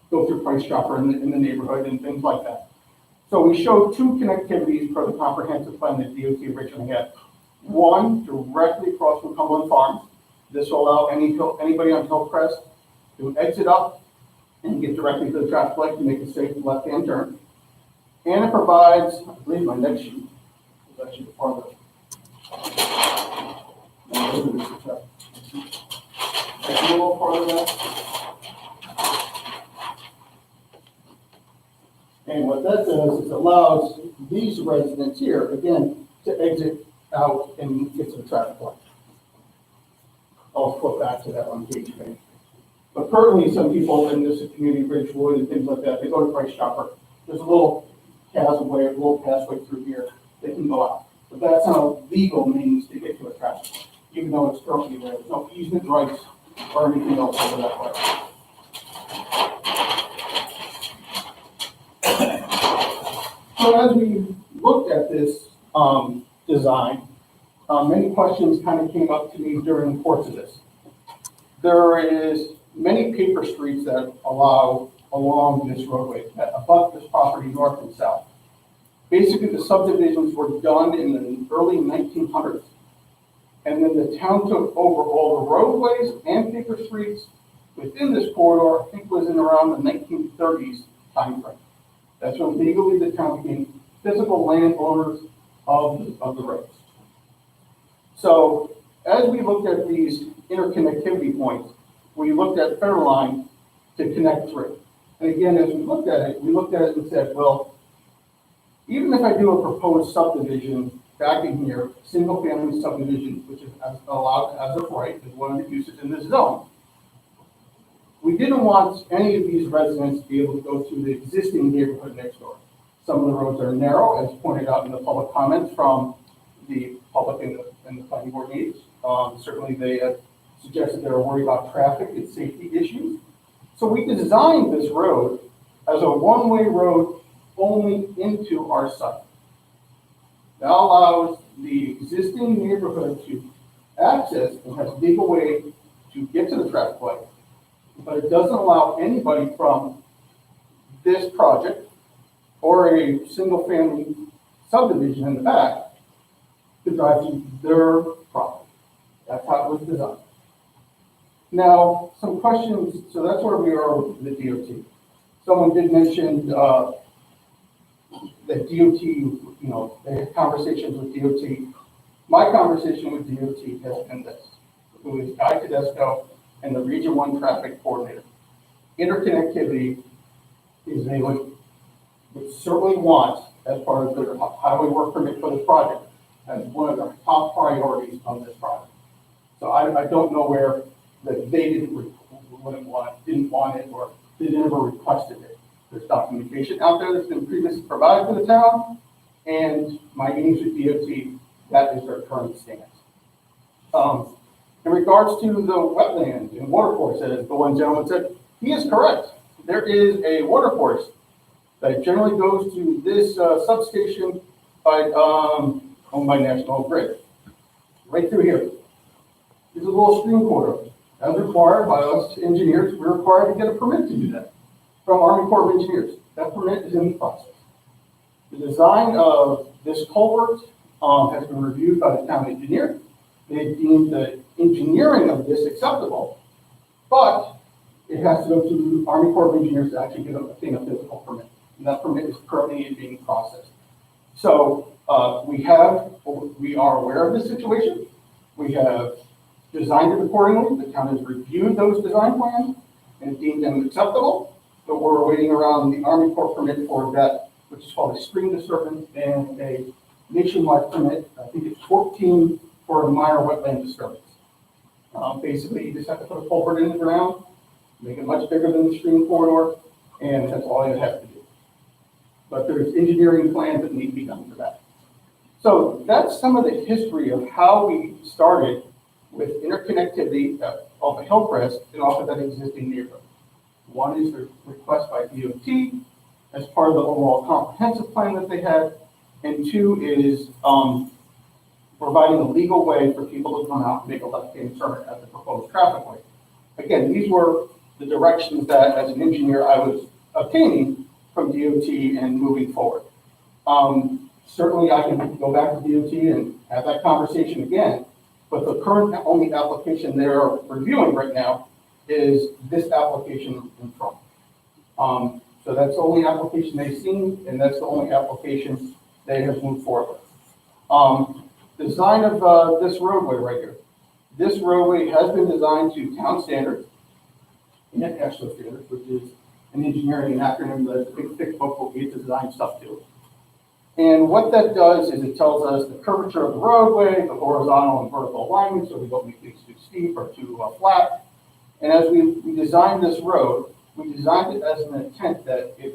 go through Price Chopper in the neighborhood and things like that. So we showed two connectivities for the comprehensive plan that DOT originally had. One, directly across from Cumberland Farms. This will allow anybody on Hillcrest to exit up and get directly to the traffic light to make a safe left-hand turn. And it provides, I believe my next sheet is actually part of it. A little part of that. And what that does is allows these residents here, again, to exit out and get to the traffic light. I'll flip back to that on page 10. But currently, some people in this community, Ridgewood and things like that, they go to Price Chopper. There's a little chasmway, a little passway through here. They can go out. But that's not a legal means to get to a traffic light, even though it's currently there. There's no easement rights or anything else over that way. So as we looked at this design, many questions kind of came up to me during the course of this. There is many paper streets that allow along this roadway that abut this property north and south. Basically, the subdivisions were done in the early 1900s. And then the town took over all the roadways and paper streets within this corridor, I think was in around the 1930s timeframe. That's when legally the town became physical landowners of the roads. So as we looked at these interconnectivity points, we looked at Fairline to connect through. And again, as we looked at it and said, well, even if I do a proposed subdivision back in here, single family subdivision, which is allowed as of right, is one of the uses in this zone, we didn't want any of these residents to be able to go through the existing neighborhood next door. Some of the roads are narrow, as pointed out in the public comments from the public and the planning board meetings. Certainly they have suggested they're worried about traffic and safety issues. So we designed this road as a one-way road only into our site. That allows the existing neighborhood to access and has a legal way to get to the traffic light. But it doesn't allow anybody from this project or a single family subdivision in the back to drive to their property. That's how it was designed. Now, some questions, so that's where we are with the DOT. Someone did mention that DOT, they had conversations with DOT. My conversation with DOT has been this, who is Guy Tedesco and the Region 1 traffic coordinator. Interconnectivity is they would certainly want, as part of their highway work permit for this project, as one of the top priorities of this project. So I don't know where that they didn't want it, or they never requested it. There's documentation out there that's been previously provided to the town, and my meetings with DOT, that is their current stance. In regards to the wetland and water course, as the one gentleman said, he is correct. There is a water course that generally goes to this substation owned by National Grid, right through here. There's a little stream corridor. As required by us engineers, we're required to get a permit to do that from Army Corps of Engineers. That permit is in the process. The design of this culvert has been reviewed by the town engineer. They deemed the engineering of this acceptable, but it has to go to the Army Corps of Engineers to actually get obtain a physical permit. And that permit is currently being processed. So we are aware of this situation. We have designed it accordingly. The town has reviewed those design plans and deemed them acceptable. But we're waiting around the Army Corps permit for that, which is called a stream disturbance and a nationwide permit. I think it's 14 for a minor wetland disturbance. Basically, you just have to put a culvert in the ground, make it much bigger than the stream corridor, and that's all you have to do. But there's engineering plans that need to be done for that. So that's some of the history of how we started with interconnectivity off of Hillcrest and off of that existing neighborhood. One is the request by DOT as part of the overall comprehensive plan that they had, and two is providing a legal way for people to come out and make a left-hand turn at the proposed traffic light. Again, these were the directions that, as an engineer, I was obtaining from DOT and moving forward. Certainly, I can go back to DOT and have that conversation again, but the current only application they're reviewing right now is this application in front. So that's the only application they've seen, and that's the only application they have moved forward with. Design of this roadway right here. This roadway has been designed to town standards, and ESHLA standards, which is an engineering acronym that a big thick book will be to design stuff to. And what that does is it tells us the curvature of the roadway, the horizontal and vertical alignment, so we don't make things too steep or too flat. And as we designed this road, we designed it as an intent that if,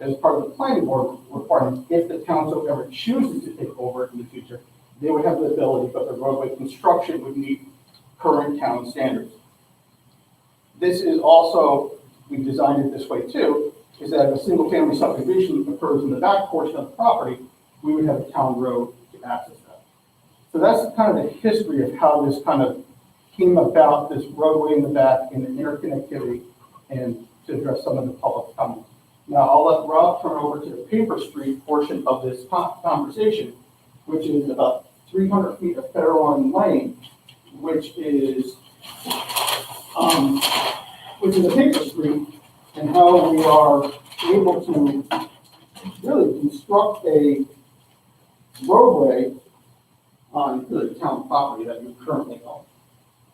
as part of the planning board requirement, if the town so ever chooses to take over it in the future, they would have the ability, but the roadway construction would meet current town standards. This is also, we designed it this way too, is that if a single family subdivision occurs in the back portion of the property, we would have a town road to access that. So that's kind of the history of how this kind of came about, this roadway in the back and the interconnectivity, and to address some of the public comments. Now, I'll let Rob turn over to the Paper Street portion of this conversation, which is about 300 feet of Federal Lane, which is a paper street, and how we are able to really construct a roadway on the town property that we currently own.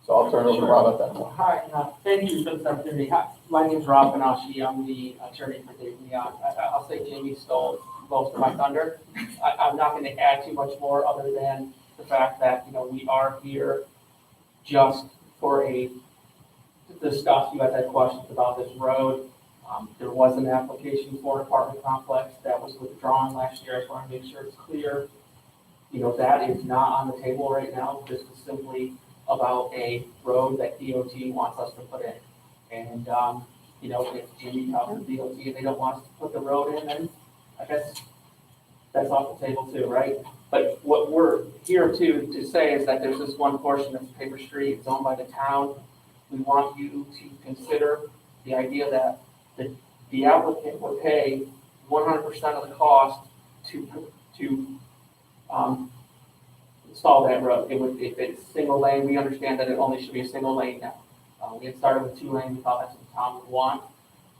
So I'll turn it over to Rob at that point. Hi, thank you for this opportunity. Hi, my name is Rob Benashi. I'm the attorney for Dave Leon. I'll say Jamie stole most of my thunder. I'm not going to add too much more other than the fact that, you know, we are here just for to discuss. You guys had questions about this road. There was an application for an apartment complex that was withdrawn last year. I just want to make sure it's clear. You know, that is not on the table right now. This is simply about a road that DOT wants us to put in. And, you know, if Jamie talks to DOT and they don't want us to put the road in, then I guess that's off the table too, right? But what we're here to say is that there's this one portion of Paper Street, it's owned by the town. We want you to consider the idea that the applicant will pay 100% of the cost to install that road. If it's single lane, we understand that it only should be a single lane now. We had started with 2 lanes, we thought that's what the town would want.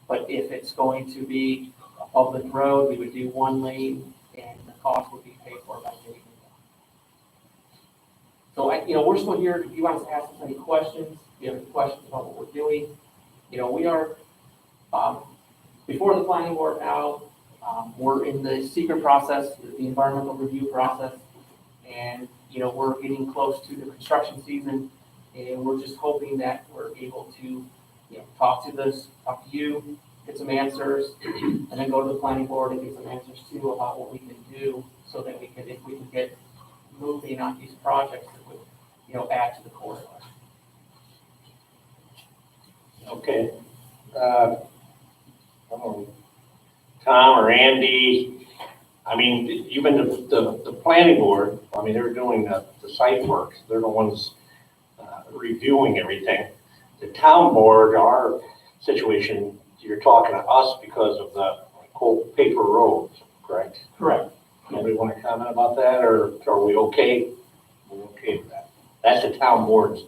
But if it's going to be a public road, we would do 1 lane, and the cost would be paid for by Jamie. So, you know, we're still here. If you want us to ask us any questions, if you have any questions about what we're doing, you know, we are before the planning board now. We're in the secret process, the environmental review process, and, you know, we're getting close to the construction season, and we're just hoping that we're able to, you know, talk to you, get some answers, and then go to the planning board and get some answers too about what we can do, so that we could, if we can get moving on these projects that would, you know, add to the corridor. Okay. I don't know, Tom or Andy, I mean, even the planning board, I mean, they're doing the site work. They're the ones reviewing everything. The town board, our situation, you're talking to us because of the whole paper roads, correct? Correct. Anybody want to comment about that, or are we okay? We're okay with that. That's the town board's.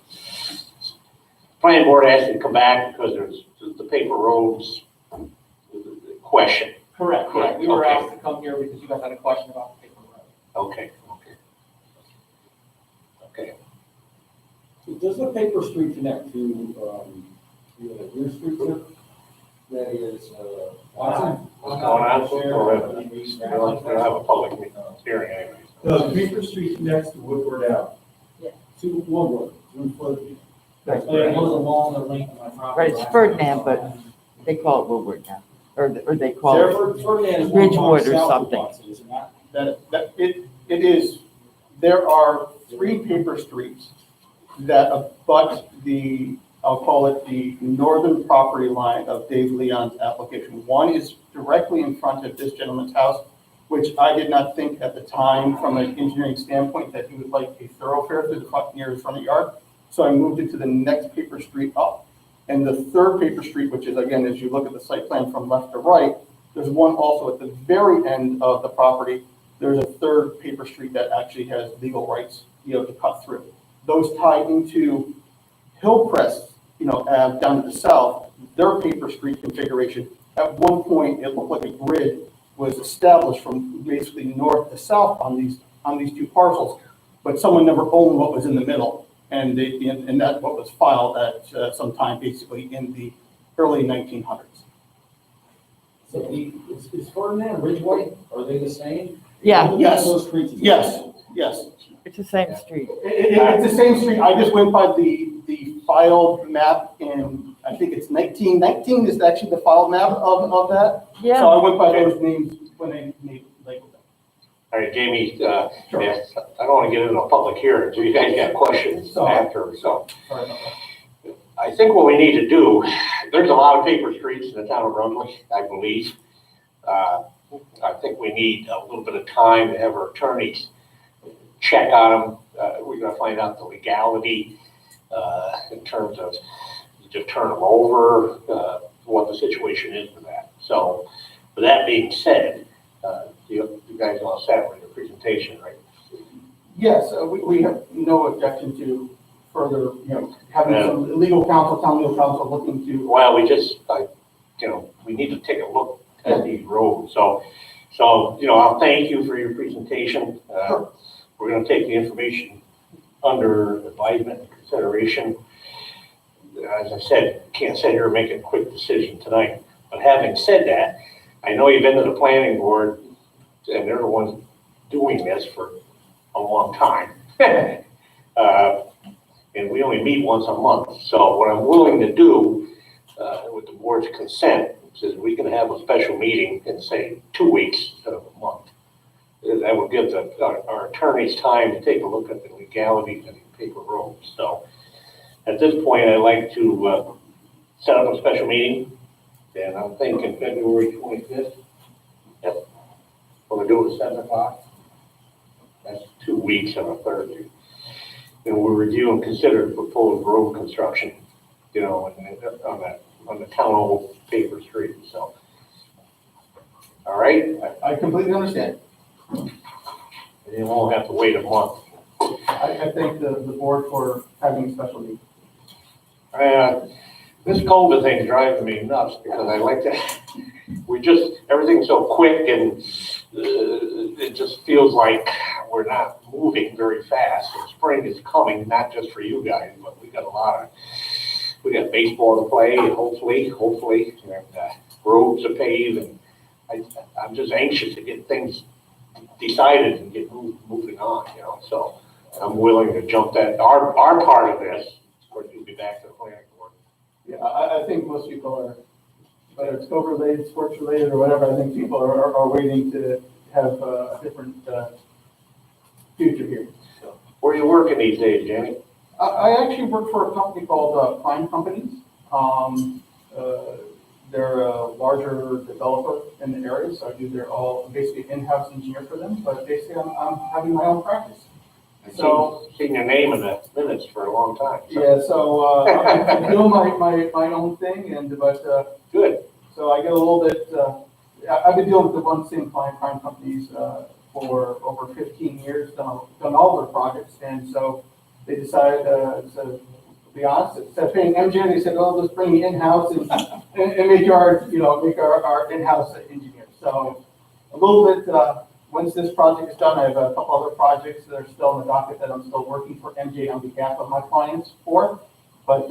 Planning board has to come back because there's the paper roads question. Correct, correct. We were Okay. asked to come here because you guys had a question about the paper road. Okay. Does the paper street connect to, your street there? That is, Watson? What's going on? We don't have a public hearing anyway. The paper street connects to Woodward Ave. Yeah. To Woodward, through Woodward. Right. It goes along the length of my property. Right, it's Ferdinand, but they call it Woodward now, or they call it Ferdinand is Ridgewood or south of something. Watson, is it not? It is, there are 3 paper streets that abut the, I'll call it the northern property line of Dave Leon's application. One is directly in front of this gentleman's house, which I did not think at the time, from an engineering standpoint, that he would like a thoroughfare through the front, near his front yard. So I moved it to the next paper street up. And the third paper street, which is, again, as you look at the site plan from left to right, there's one also at the very end of the property. There's a third paper street that actually has legal rights, to cut through. Those tie into Hillcrest, Ave down to the south, their paper street configuration. At one point, it looked like a grid was established from basically north to south on these 2 parcels, but someone never owned what was in the middle. And that's what was filed at some time, basically in the early 1900s. So is Ferdinand and Ridgeway, are they the same? Yeah. Yes. Those streets. Yes. It's the same street. It's the same street. I just went by the filed map in, I think it's 1919 is actually the filed map of that. So Yeah, I went by those names when they labeled them. All right, Jamie, yes, I don't want to get into a public hearing, so you guys got questions after, so. Sorry about that. I think what we need to do, there's a lot of paper streets in the town of Brunswick, I believe. I think we need a little bit of time to have our attorneys check on them. We're gonna find out the legality, in terms of you just turn them over, what the situation is with that. So, with that being said, you guys all set with your presentation, right? Yes, we have no objection to further, having some legal counsel, town legal counsel looking to. Well, we need to take a look at these roads. So, I'll thank you for your presentation. Sure. We're gonna take the information under advisement and consideration. As I said, can't sit here and make a quick decision tonight. But having said that, I know you've been to the planning board, and they're the ones doing this for a long time. And we only meet once a month. So what I'm willing to do, with the board's consent, is we can have a special meeting in, say, 2 weeks instead of a month. That will give our attorneys time to take a look at the legalities of the paper roads. So at this point, I'd like to set up a special meeting, and I'm thinking February 25th. Yep. We'll do it at 7 o'clock. That's 2 weeks on a Thursday. And we'll review and consider the proposed road construction, on the town-owned paper street, so. All right? I completely understand. You won't have to wait a month. I thank the board for having a special meeting. This COVID thing is driving me nuts because I like to, everything's so quick and it just feels like we're not moving very fast. And spring is coming, not just for you guys, but we got baseball to play, and hopefully, and roads to pave, and I'm just anxious to get things decided and get moving on, so I'm willing to jump that, our part of this, of course, you'll be back to the planning board. Yeah, I think most people are whether it's COVID related, sports related, or whatever, I think people are waiting to have a different future here. So, Where are you working these days, Jamie? I actually work for a company called Prime Companies. They're a larger developer in the area, so I do their all basically in-house engineer for them. But basically, I'm having my own practice. So Seen your name in the minutes for a long time. So. yeah, so I'm doing my own thing, Good. So I get a little bit. I've been dealing with the one same client, Prime Companies, for over 15 years, done all their projects, and so they decided to be honest, instead of paying MJ, they said, "Oh, let's bring you in-house and make our in-house engineer." So a little bit. Once this project is done, I have a couple other projects that are still in the docket that I'm still working for MJ on behalf of my clients for. But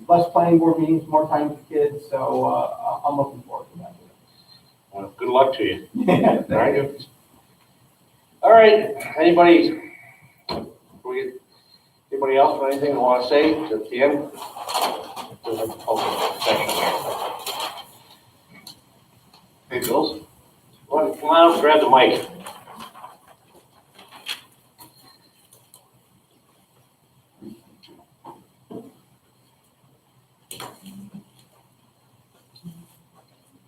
less planning board meetings, more time with the kids, so I'm looking forward to that. Well, good luck to you. Yeah, All right. All right. Anybody else have anything they want to say at the end? There's a public session. Hey, Bills. Come on up, grab the mic.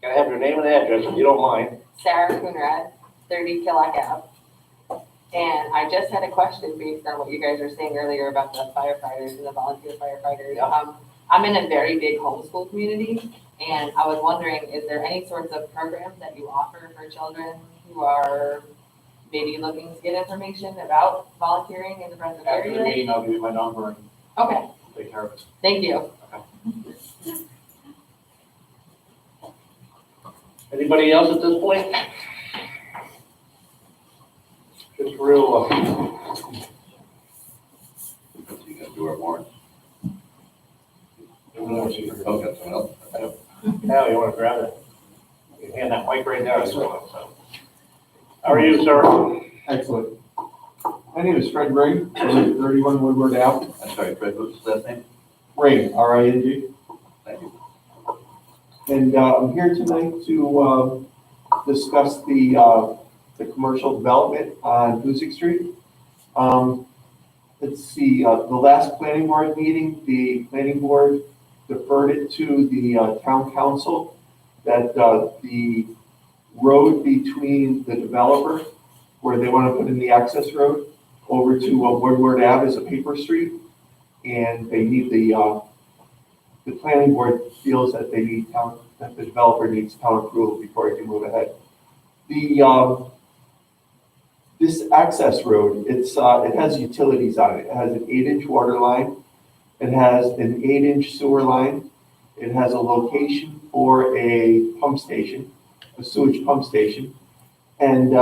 Gotta have your name and address if you don't mind. Sarah Coonrad, 30 Killock Ave. And I just had a question based on what you guys were saying earlier about the firefighters and the volunteer firefighters. Yeah. I'm in a very big homeschool community, and I was wondering, is there any sorts of programs that you offer for children who are maybe looking to get information about volunteering in the Brunswick After the area? meeting, I'll give you my number and Okay, take care of it. thank you. Anybody else at this point? Just real, You gonna do our warrant? Okay, someone else? now you want to grab it? You hand that mic right there. So. How are you, sir? Excellent. My name is Fred Ring, I live at 31 Woodward Ave. I'm sorry, Fred, what's the last name? Ring, R-I-N-G. Thank you. And I'm here tonight to discuss the commercial development on Hoosick Street. Let's see, the last planning board meeting, the planning board deferred it to the town council that the road between the developer, where they want to put in the access road, over to Woodward Ave is a paper street, and they need the planning board feels that they need that the developer needs town approval before it can move ahead. This access road, it has utilities on it. It has an 8-inch water line. It has an 8-inch sewer line. It has a location for a pump station, a sewage pump station. And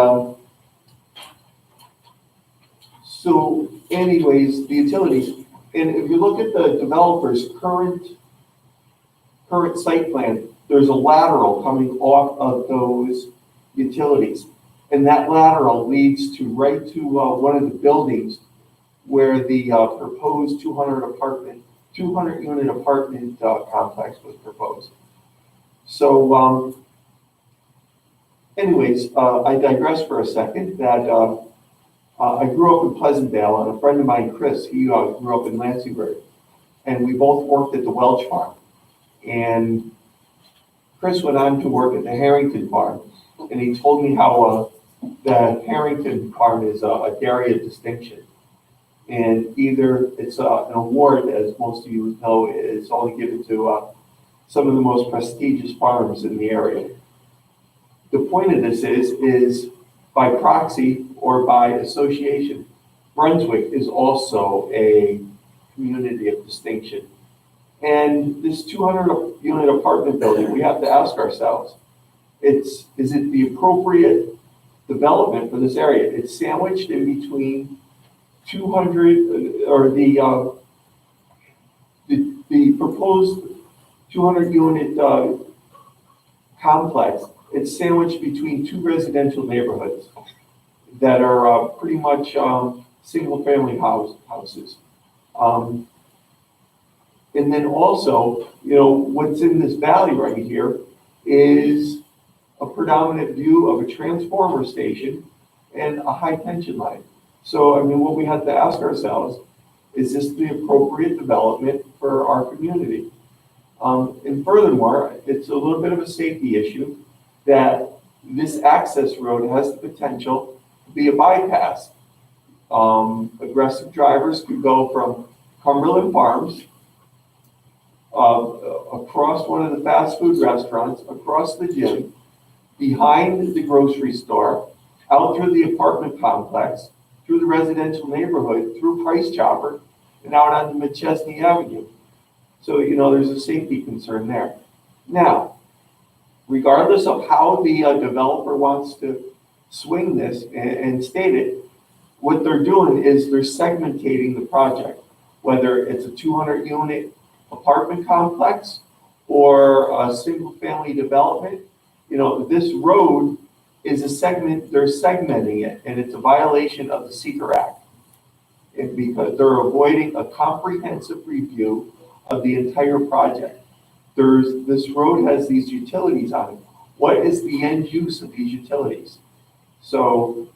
so anyways, the utilities, and if you look at the developer's current site plan, there's a lateral coming off of those utilities. And that lateral leads to right to one of the buildings where the proposed 200 unit apartment complex was proposed. So anyways, I digress for a second that I grew up in Pleasantdale, and a friend of mine, Chris, he grew up in Lansingburg, and we both worked at the Welch Farm. And Chris went on to work at the Harrington Farm, and he told me how the Harrington Farm is a dairy of distinction. And either it's an award, as most of you know, it's only given to some of the most prestigious farms in the area. The point of this is by proxy or by association, Brunswick is also a community of distinction. And this 200 unit apartment building, we have to ask ourselves, is it the appropriate development for this area? It's sandwiched in between 200, or the proposed 200 unit complex. It's sandwiched between two residential neighborhoods that are pretty much single family houses. And then also, what's in this valley right here is a predominant view of a transformer station and a high tension line. So, I mean, what we have to ask ourselves, is this the appropriate development for our community? And furthermore, it's a little bit of a safety issue that this access road has the potential to be a bypass. Aggressive drivers could go from Cumberland Farms, across one of the fast food restaurants, across the gym, behind the grocery store, out through the apartment complex, through the residential neighborhood, through Price Chopper, and out onto McChesney Avenue. So, you know, there's a safety concern there. Now, regardless of how the developer wants to swing this and state it, what they're doing is they're segmentating the project, whether it's a 200-unit apartment complex or a single-family development. You know, this road is a segment, they're segmenting it, and it's a violation of the Seeker Act. Because they're avoiding a comprehensive review of the entire project. This road has these utilities on it. What is the end use of these utilities? So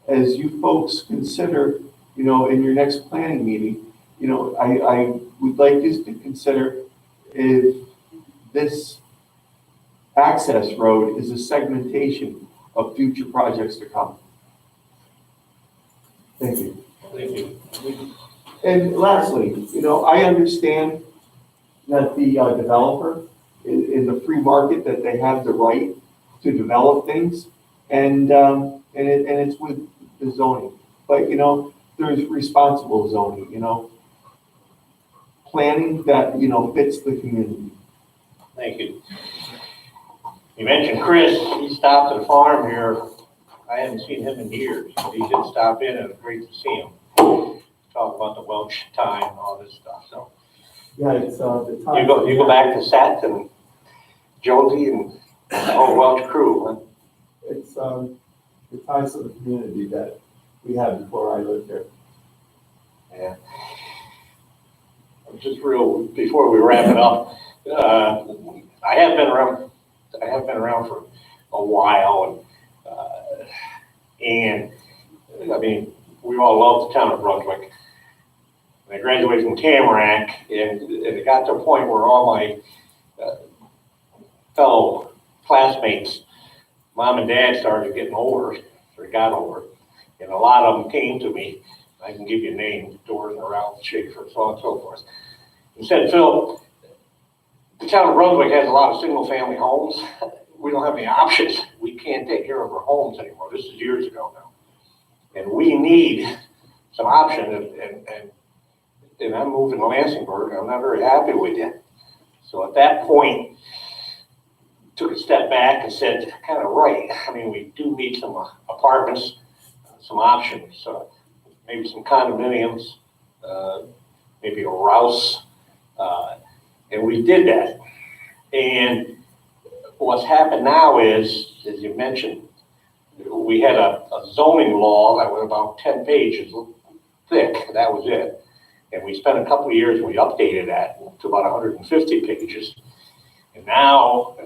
as you folks consider, you know, in your next planning meeting, you know, I would like you to consider if this access road is a segmentation of future projects to come. Thank you. Thank you. And lastly, you know, I understand that the developer in the free market, that they have the right to develop things, and it's with the zoning. But, you know, there's responsible zoning, you know, planning that, you know, fits the community. Thank you. You mentioned Chris, he stopped at a farm here. I haven't seen him in years, but he did stop in, and it was great to see him. Talk about the Welch time and all this stuff, so. Yeah, it's the time. You go back to Seth and Jonesy and the whole Welch crew, huh? It's the ties of the community that we had before I lived here. Yeah. Just real, before we wrap it up, I have been around for a while, and I mean, we all love the town of Brunswick. I graduated from Tamarack, and it got to a point where all my fellow classmates, mom and dad, started getting older, or got older, and a lot of them came to me. I can give you names, Doris, Ralph, Schaefer, so on and so forth, and said, Phil, the town of Brunswick has a lot of single-family homes. We don't have any options. We can't take care of our homes anymore. This is years ago now. And we need some option, and I'm moving to Lansingburg. I'm not very happy with it. So at that point, took a step back and said, kind of right. I mean, we do need some apartments, some options, maybe some condominiums, maybe a Rouse, and we did that. And what's happened now is, as you mentioned, we had a zoning law that was about 10 pages thick. That was it. And we spent a couple of years, we updated that to about 150 pages. And now,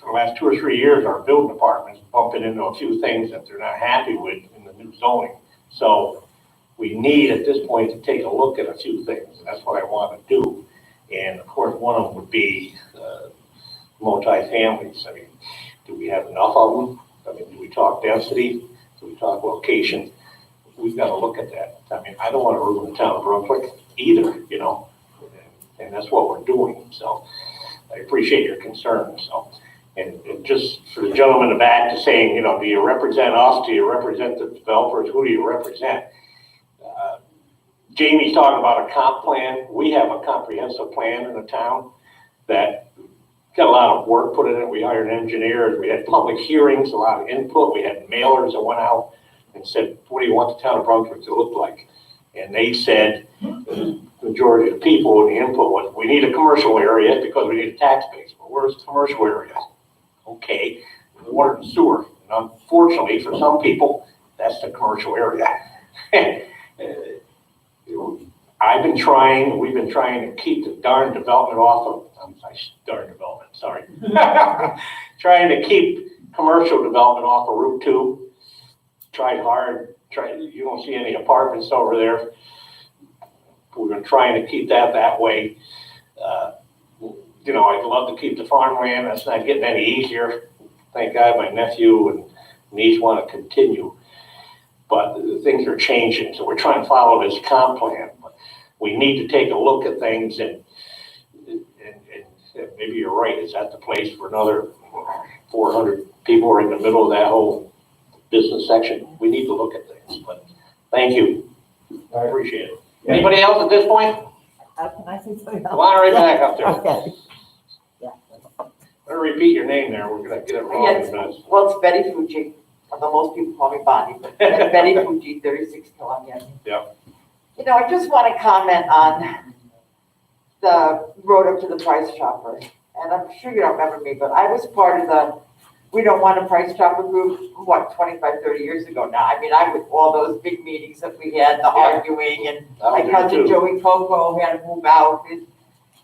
for the last 2 or 3 years, our building department's bumping into a few things that they're not happy with in the new zoning. So we need, at this point, to take a look at a few things. And that's what I want to do. And of course, one of them would be multi-families. I mean, do we have enough of them? I mean, do we talk density? Do we talk location? We've got to look at that. I mean, I don't want to ruin the town of Brunswick either, you know, and that's what we're doing. So I appreciate your concern. So, and just for the gentleman in the back to saying, you know, do you represent us? Do you represent the developers? Who do you represent? Jamie's talking about a comp plan. We have a comprehensive plan in the town that got a lot of work put in it. We hired engineers. We had public hearings, a lot of input. We had mailers that went out and said, what do you want the town of Brunswick to look like? And they said, the majority of the people in the input was, we need a commercial area because we need a tax base. But where's the commercial area? Okay, water and sewer. And unfortunately, for some people, that's the commercial area. we've been trying to keep the darn development off of, darn development, sorry. Trying to keep commercial development off of Route 2. Tried hard, you don't see any apartments over there. We've been trying to keep that way. I'd love to keep the farmland, that's not getting any easier. Thank God my nephew and niece want to continue. But things are changing, so we're trying to follow this comp plan. But we need to take a look at things and maybe you're right, is that the place for another 400 people are in the middle of that whole business section? We need to look at things, but thank you. I appreciate it. Anybody else at this point? Can I say something else? Come on right back up there. Okay. Better repeat your name there, we're gonna get it wrong in a minute. Well, it's Betty Fuji, although most people call me Bonnie, but it's Betty Fuji, 36 Columbia. Yeah. I just want to comment on the road up to the Price Chopper. And I'm sure you don't remember me, but I was part of the We Don't Want a Price Chopper group, 25, 30 years ago now. I mean, I was all those big meetings that we had, the arguing, and my cousin Joey Coco had to move out.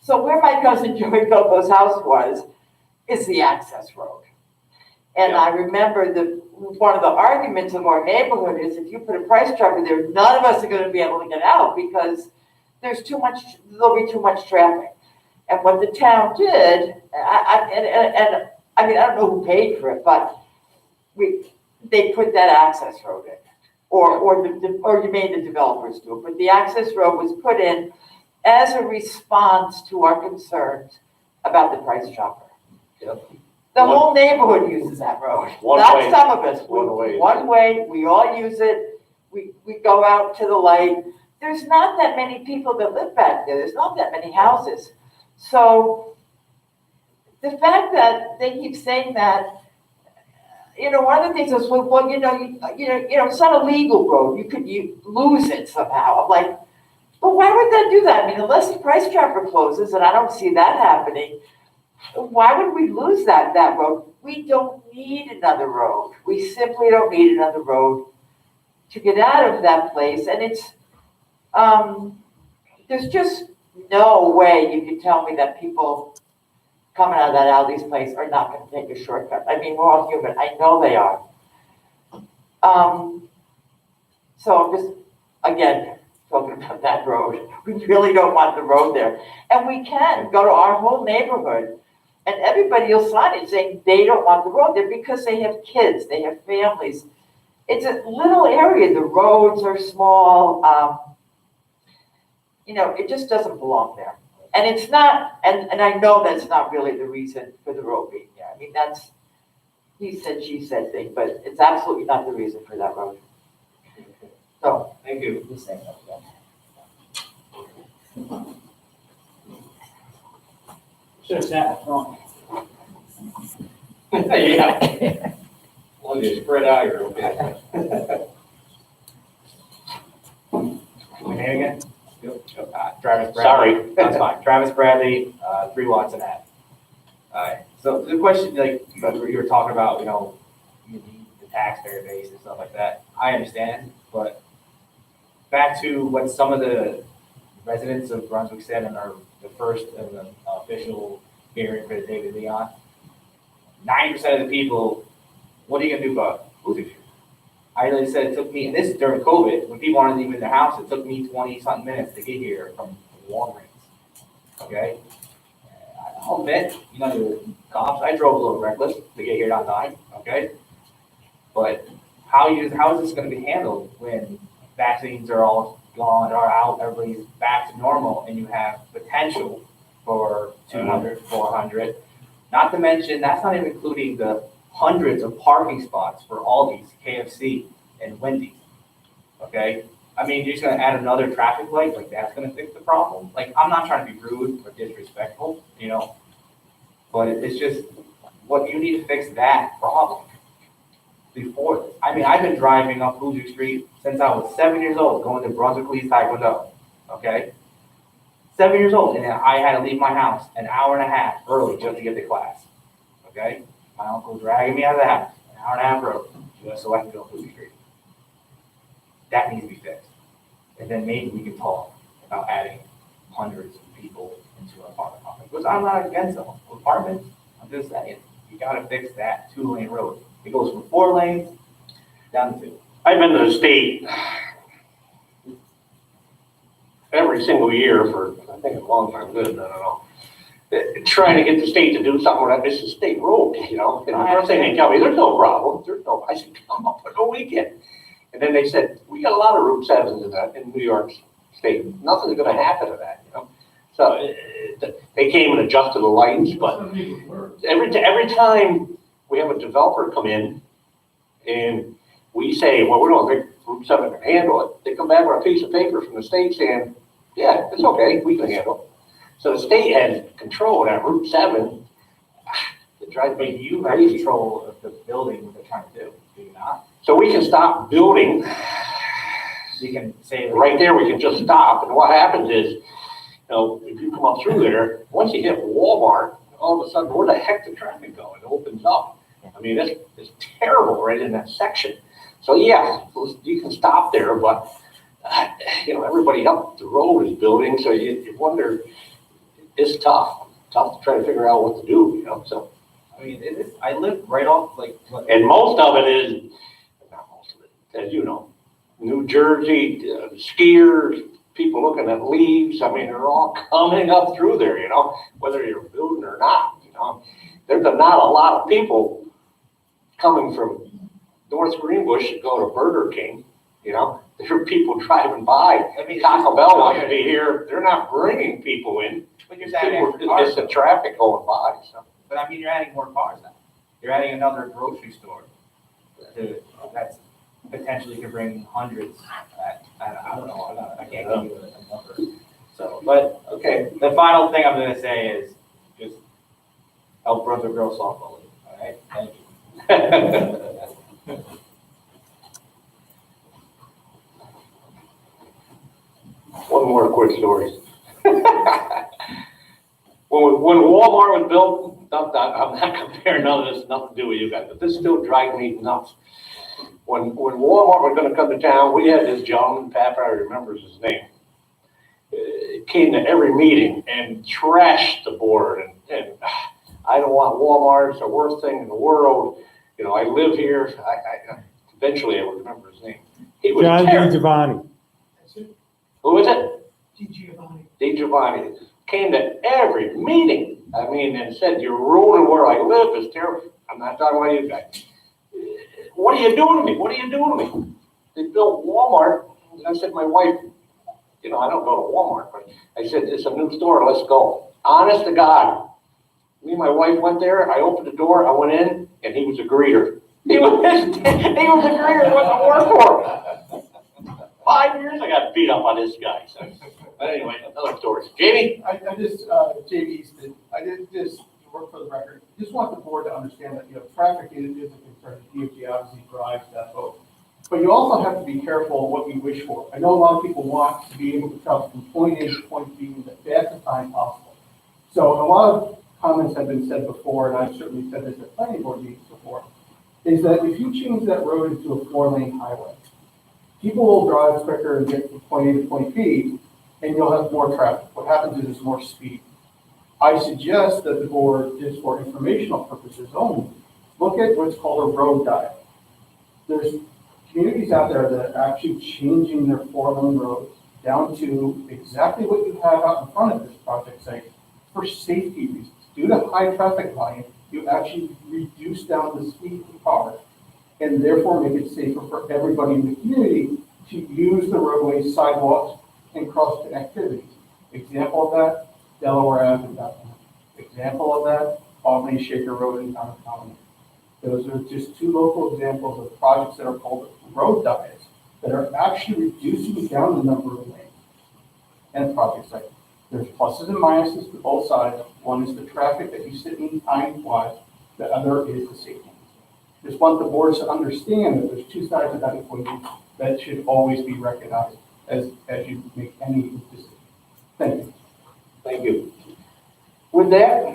So where my cousin Joey Coco's house was, is the access road. And I remember one of the arguments of our neighborhood is if you put a price chopper there, none of us are going to be able to get out because there'll be too much traffic. And what the town did, I don't know who paid for it, but they put that access road in, or you made the developers do it. But the access road was put in as a response to our concerns about the price chopper. Yep. The whole neighborhood uses that road, not some of us. One way, we all use it. We go out to the light. There's not that many people that live back there. There's not that many houses. So the fact that they keep saying that, one of the things is, well, it's not a legal road. You lose it somehow. I'm like, but why would that do that? I mean, unless the price chopper closes, and I don't see that happening, why would we lose that road? We don't need another road. We simply don't need another road to get out of that place. And it's, there's just no way you can tell me that people coming out of that Aldi's place are not going to take a shortcut. I mean, we're all human. I know they are. So I'm just, again, talking about that road. We really don't want the road there. And we can go to our whole neighborhood and everybody will sign it saying they don't want the road there because they have kids, they have families. It's a little area. The roads are small. It just doesn't belong there. And it's not, and I know that's not really the reason for the road being there. I mean, that's he said, she said thing, but it's absolutely not the reason for that road. So, thank you. Just saying that again. Should have sat wrong. Yeah. Well, you spread out here, okay? My name again? Travis Bradley. Sorry. That's fine. Travis Bradley, 3 Watson Ave. Alright, so the question, you were talking about, you need the taxpayer base and stuff like that. I understand, but back to what some of the residents of Brunswick said in the first and the official hearing for David Leon, 90% of the people, what are you gonna do about moving? I really said it took me, and this is during COVID, when people aren't leaving their house, it took me 20-something minutes to get here from Walgreens. Okay? I'll admit, the cops, I drove a little reckless to get here on time, okay? But how is this gonna be handled when vaccines are all gone, are out, everybody's back to normal, and you have potential for 200, 400? Not to mention, that's not even including the hundreds of parking spots for Aldi's, KFC, and Wendy's, okay? I mean, you're just gonna add another traffic light, that's gonna fix the problem? I'm not trying to be rude or disrespectful, but it's just, what you need to fix that problem before this. I mean, I've been driving up Hoosier Street since I was 7 years old, going to Brunswick Lee's Taekwondo, okay? 7 years old, and I had to leave my house an hour and a half early just to get to class, okay? My uncle dragging me out of the house, an hour and a half early, just so I can go Hoosier Street. That needs to be fixed. And then maybe we can talk. about adding hundreds of people into an apartment complex. Because I'm not against them. Apartments, I'm just saying, you gotta fix that 2-lane road. It goes from 4 lanes down to 2. I've been to the state every single year for, I think, a long time, good, I don't know. Trying to get the state to do something with that, it's a state road, you know? And the first thing they tell me, there's no problem, I said, come up on a weekend. And then they said, we got a lot of Route 7s in New York State, nothing's gonna happen to that, you know? So they came and adjusted the lights, but every time we have a developer come in and we say, well, we don't think Route 7 can handle it, they come back with a piece of paper from the state saying, yeah, it's okay, we can handle it. So the state has control of that Route 7. It drives me You have crazy. control of the building, what they're trying to do, do you not? So we can stop building. You can say. Right there, we can just stop. And what happens is, you know, if you come up through there, once you hit Walmart, all of a sudden, where the heck the traffic go? It opens up. I mean, it's terrible right in that section. So yeah, you can stop there, but you know, everybody up the road is building, so you wonder. It's tough to try to figure out what to do, you know, so. I mean, it is, I live right off, like. And most of it is, not most of it, as you know, New Jersey, skiers, people looking at leaves, I mean, they're all coming up through there, you know, whether you're building or not, you know. There's not a lot of people coming from North Greenbush to go to Burger King, you know. There are people driving by. Taco Bell wants to be here, they're not bringing people in. But you're adding more It's cars. the traffic going by, so. But I mean, you're adding more cars now. You're adding another grocery store that's potentially could bring hundreds. I don't know, I can't give you a number. So, but, okay, the final thing I'm gonna say is just help Brunswick Girls Softball League, all right? Thank you. One more quick story. When Walmart was built, I'm not comparing none of this, nothing to do with you guys, but this still drives me nuts. When Walmart was gonna come to town, we had this gentleman, Papa, I remember his name, came to every meeting and trashed the board and I don't want Walmart, it's the worst thing in the world. You know, I live here, I eventually I would remember his name. He was John terrible. DiGiovanni. Who is it? DiGiovanni. Came to every meeting, I mean, and said, you're ruining where I live, it's terrible. I'm not talking about you guys. What are you doing to me? What are you doing to me? They built Walmart, and I said, my wife, you know, I don't go to Walmart, but I said, it's a new store, let's go. Honest to God, me and my wife went there, I opened the door, I went in, and he was a greeter. He was a greeter, wasn't work for him. 5 years I got beat up on this guy, so. But anyway, another story. Jamie? I just, Jamie Easton, I did just work for the record. Just want the board to understand that, you know, traffic is a concern. DOT obviously drives that vote. But you also have to be careful of what you wish for. I know a lot of people want to be able to travel from point A to point B in the fastest time possible. So a lot of comments have been said before, and I've certainly said this at planning board meetings before, is that if you change that road into a 4-lane highway, people will drive quicker and get from point A to point B, and you'll have more traffic. What happens is there's more speed. I suggest that the board, just for informational purposes only, look at what's called a road diet. There's communities out there that are actually changing their 4-lane roads down to exactly what you have out in front of this project site for safety reasons. Due to high traffic volume, you actually reduce down the speed of cars and therefore make it safer for everybody in the community to use the roadways, sidewalks, and cross connectivities. Example of that, Delaware Avenue. Example of that, Albany Shaker Road in Town of Colony. Those are just 2 local examples of projects that are called road diets that are actually reducing down the number of lanes and project sites. There's pluses and minuses to both sides. One is the traffic that you sit in time-wise. The other is the safety. Just want the boards to understand that there's 2 sides of that equation that should always be recognized as you make any decision. Thank you. Thank you. With that,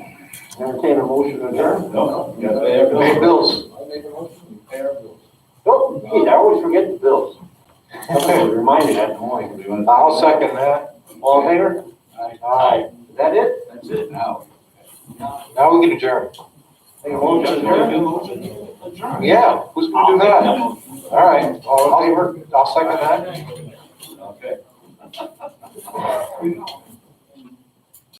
entertain a motion to adjourn. No. Yes, pay bills. I make a motion, we pay our bills. Oh, geez, I always forget the bills. Okay, remind me that in the morning. I'll second that. All in favor? Aye. Is that it? That's it now. Now we can adjourn. Take a motion to adjourn? Yeah, who's gonna do that? All right, all in favor? I'll second that. Okay.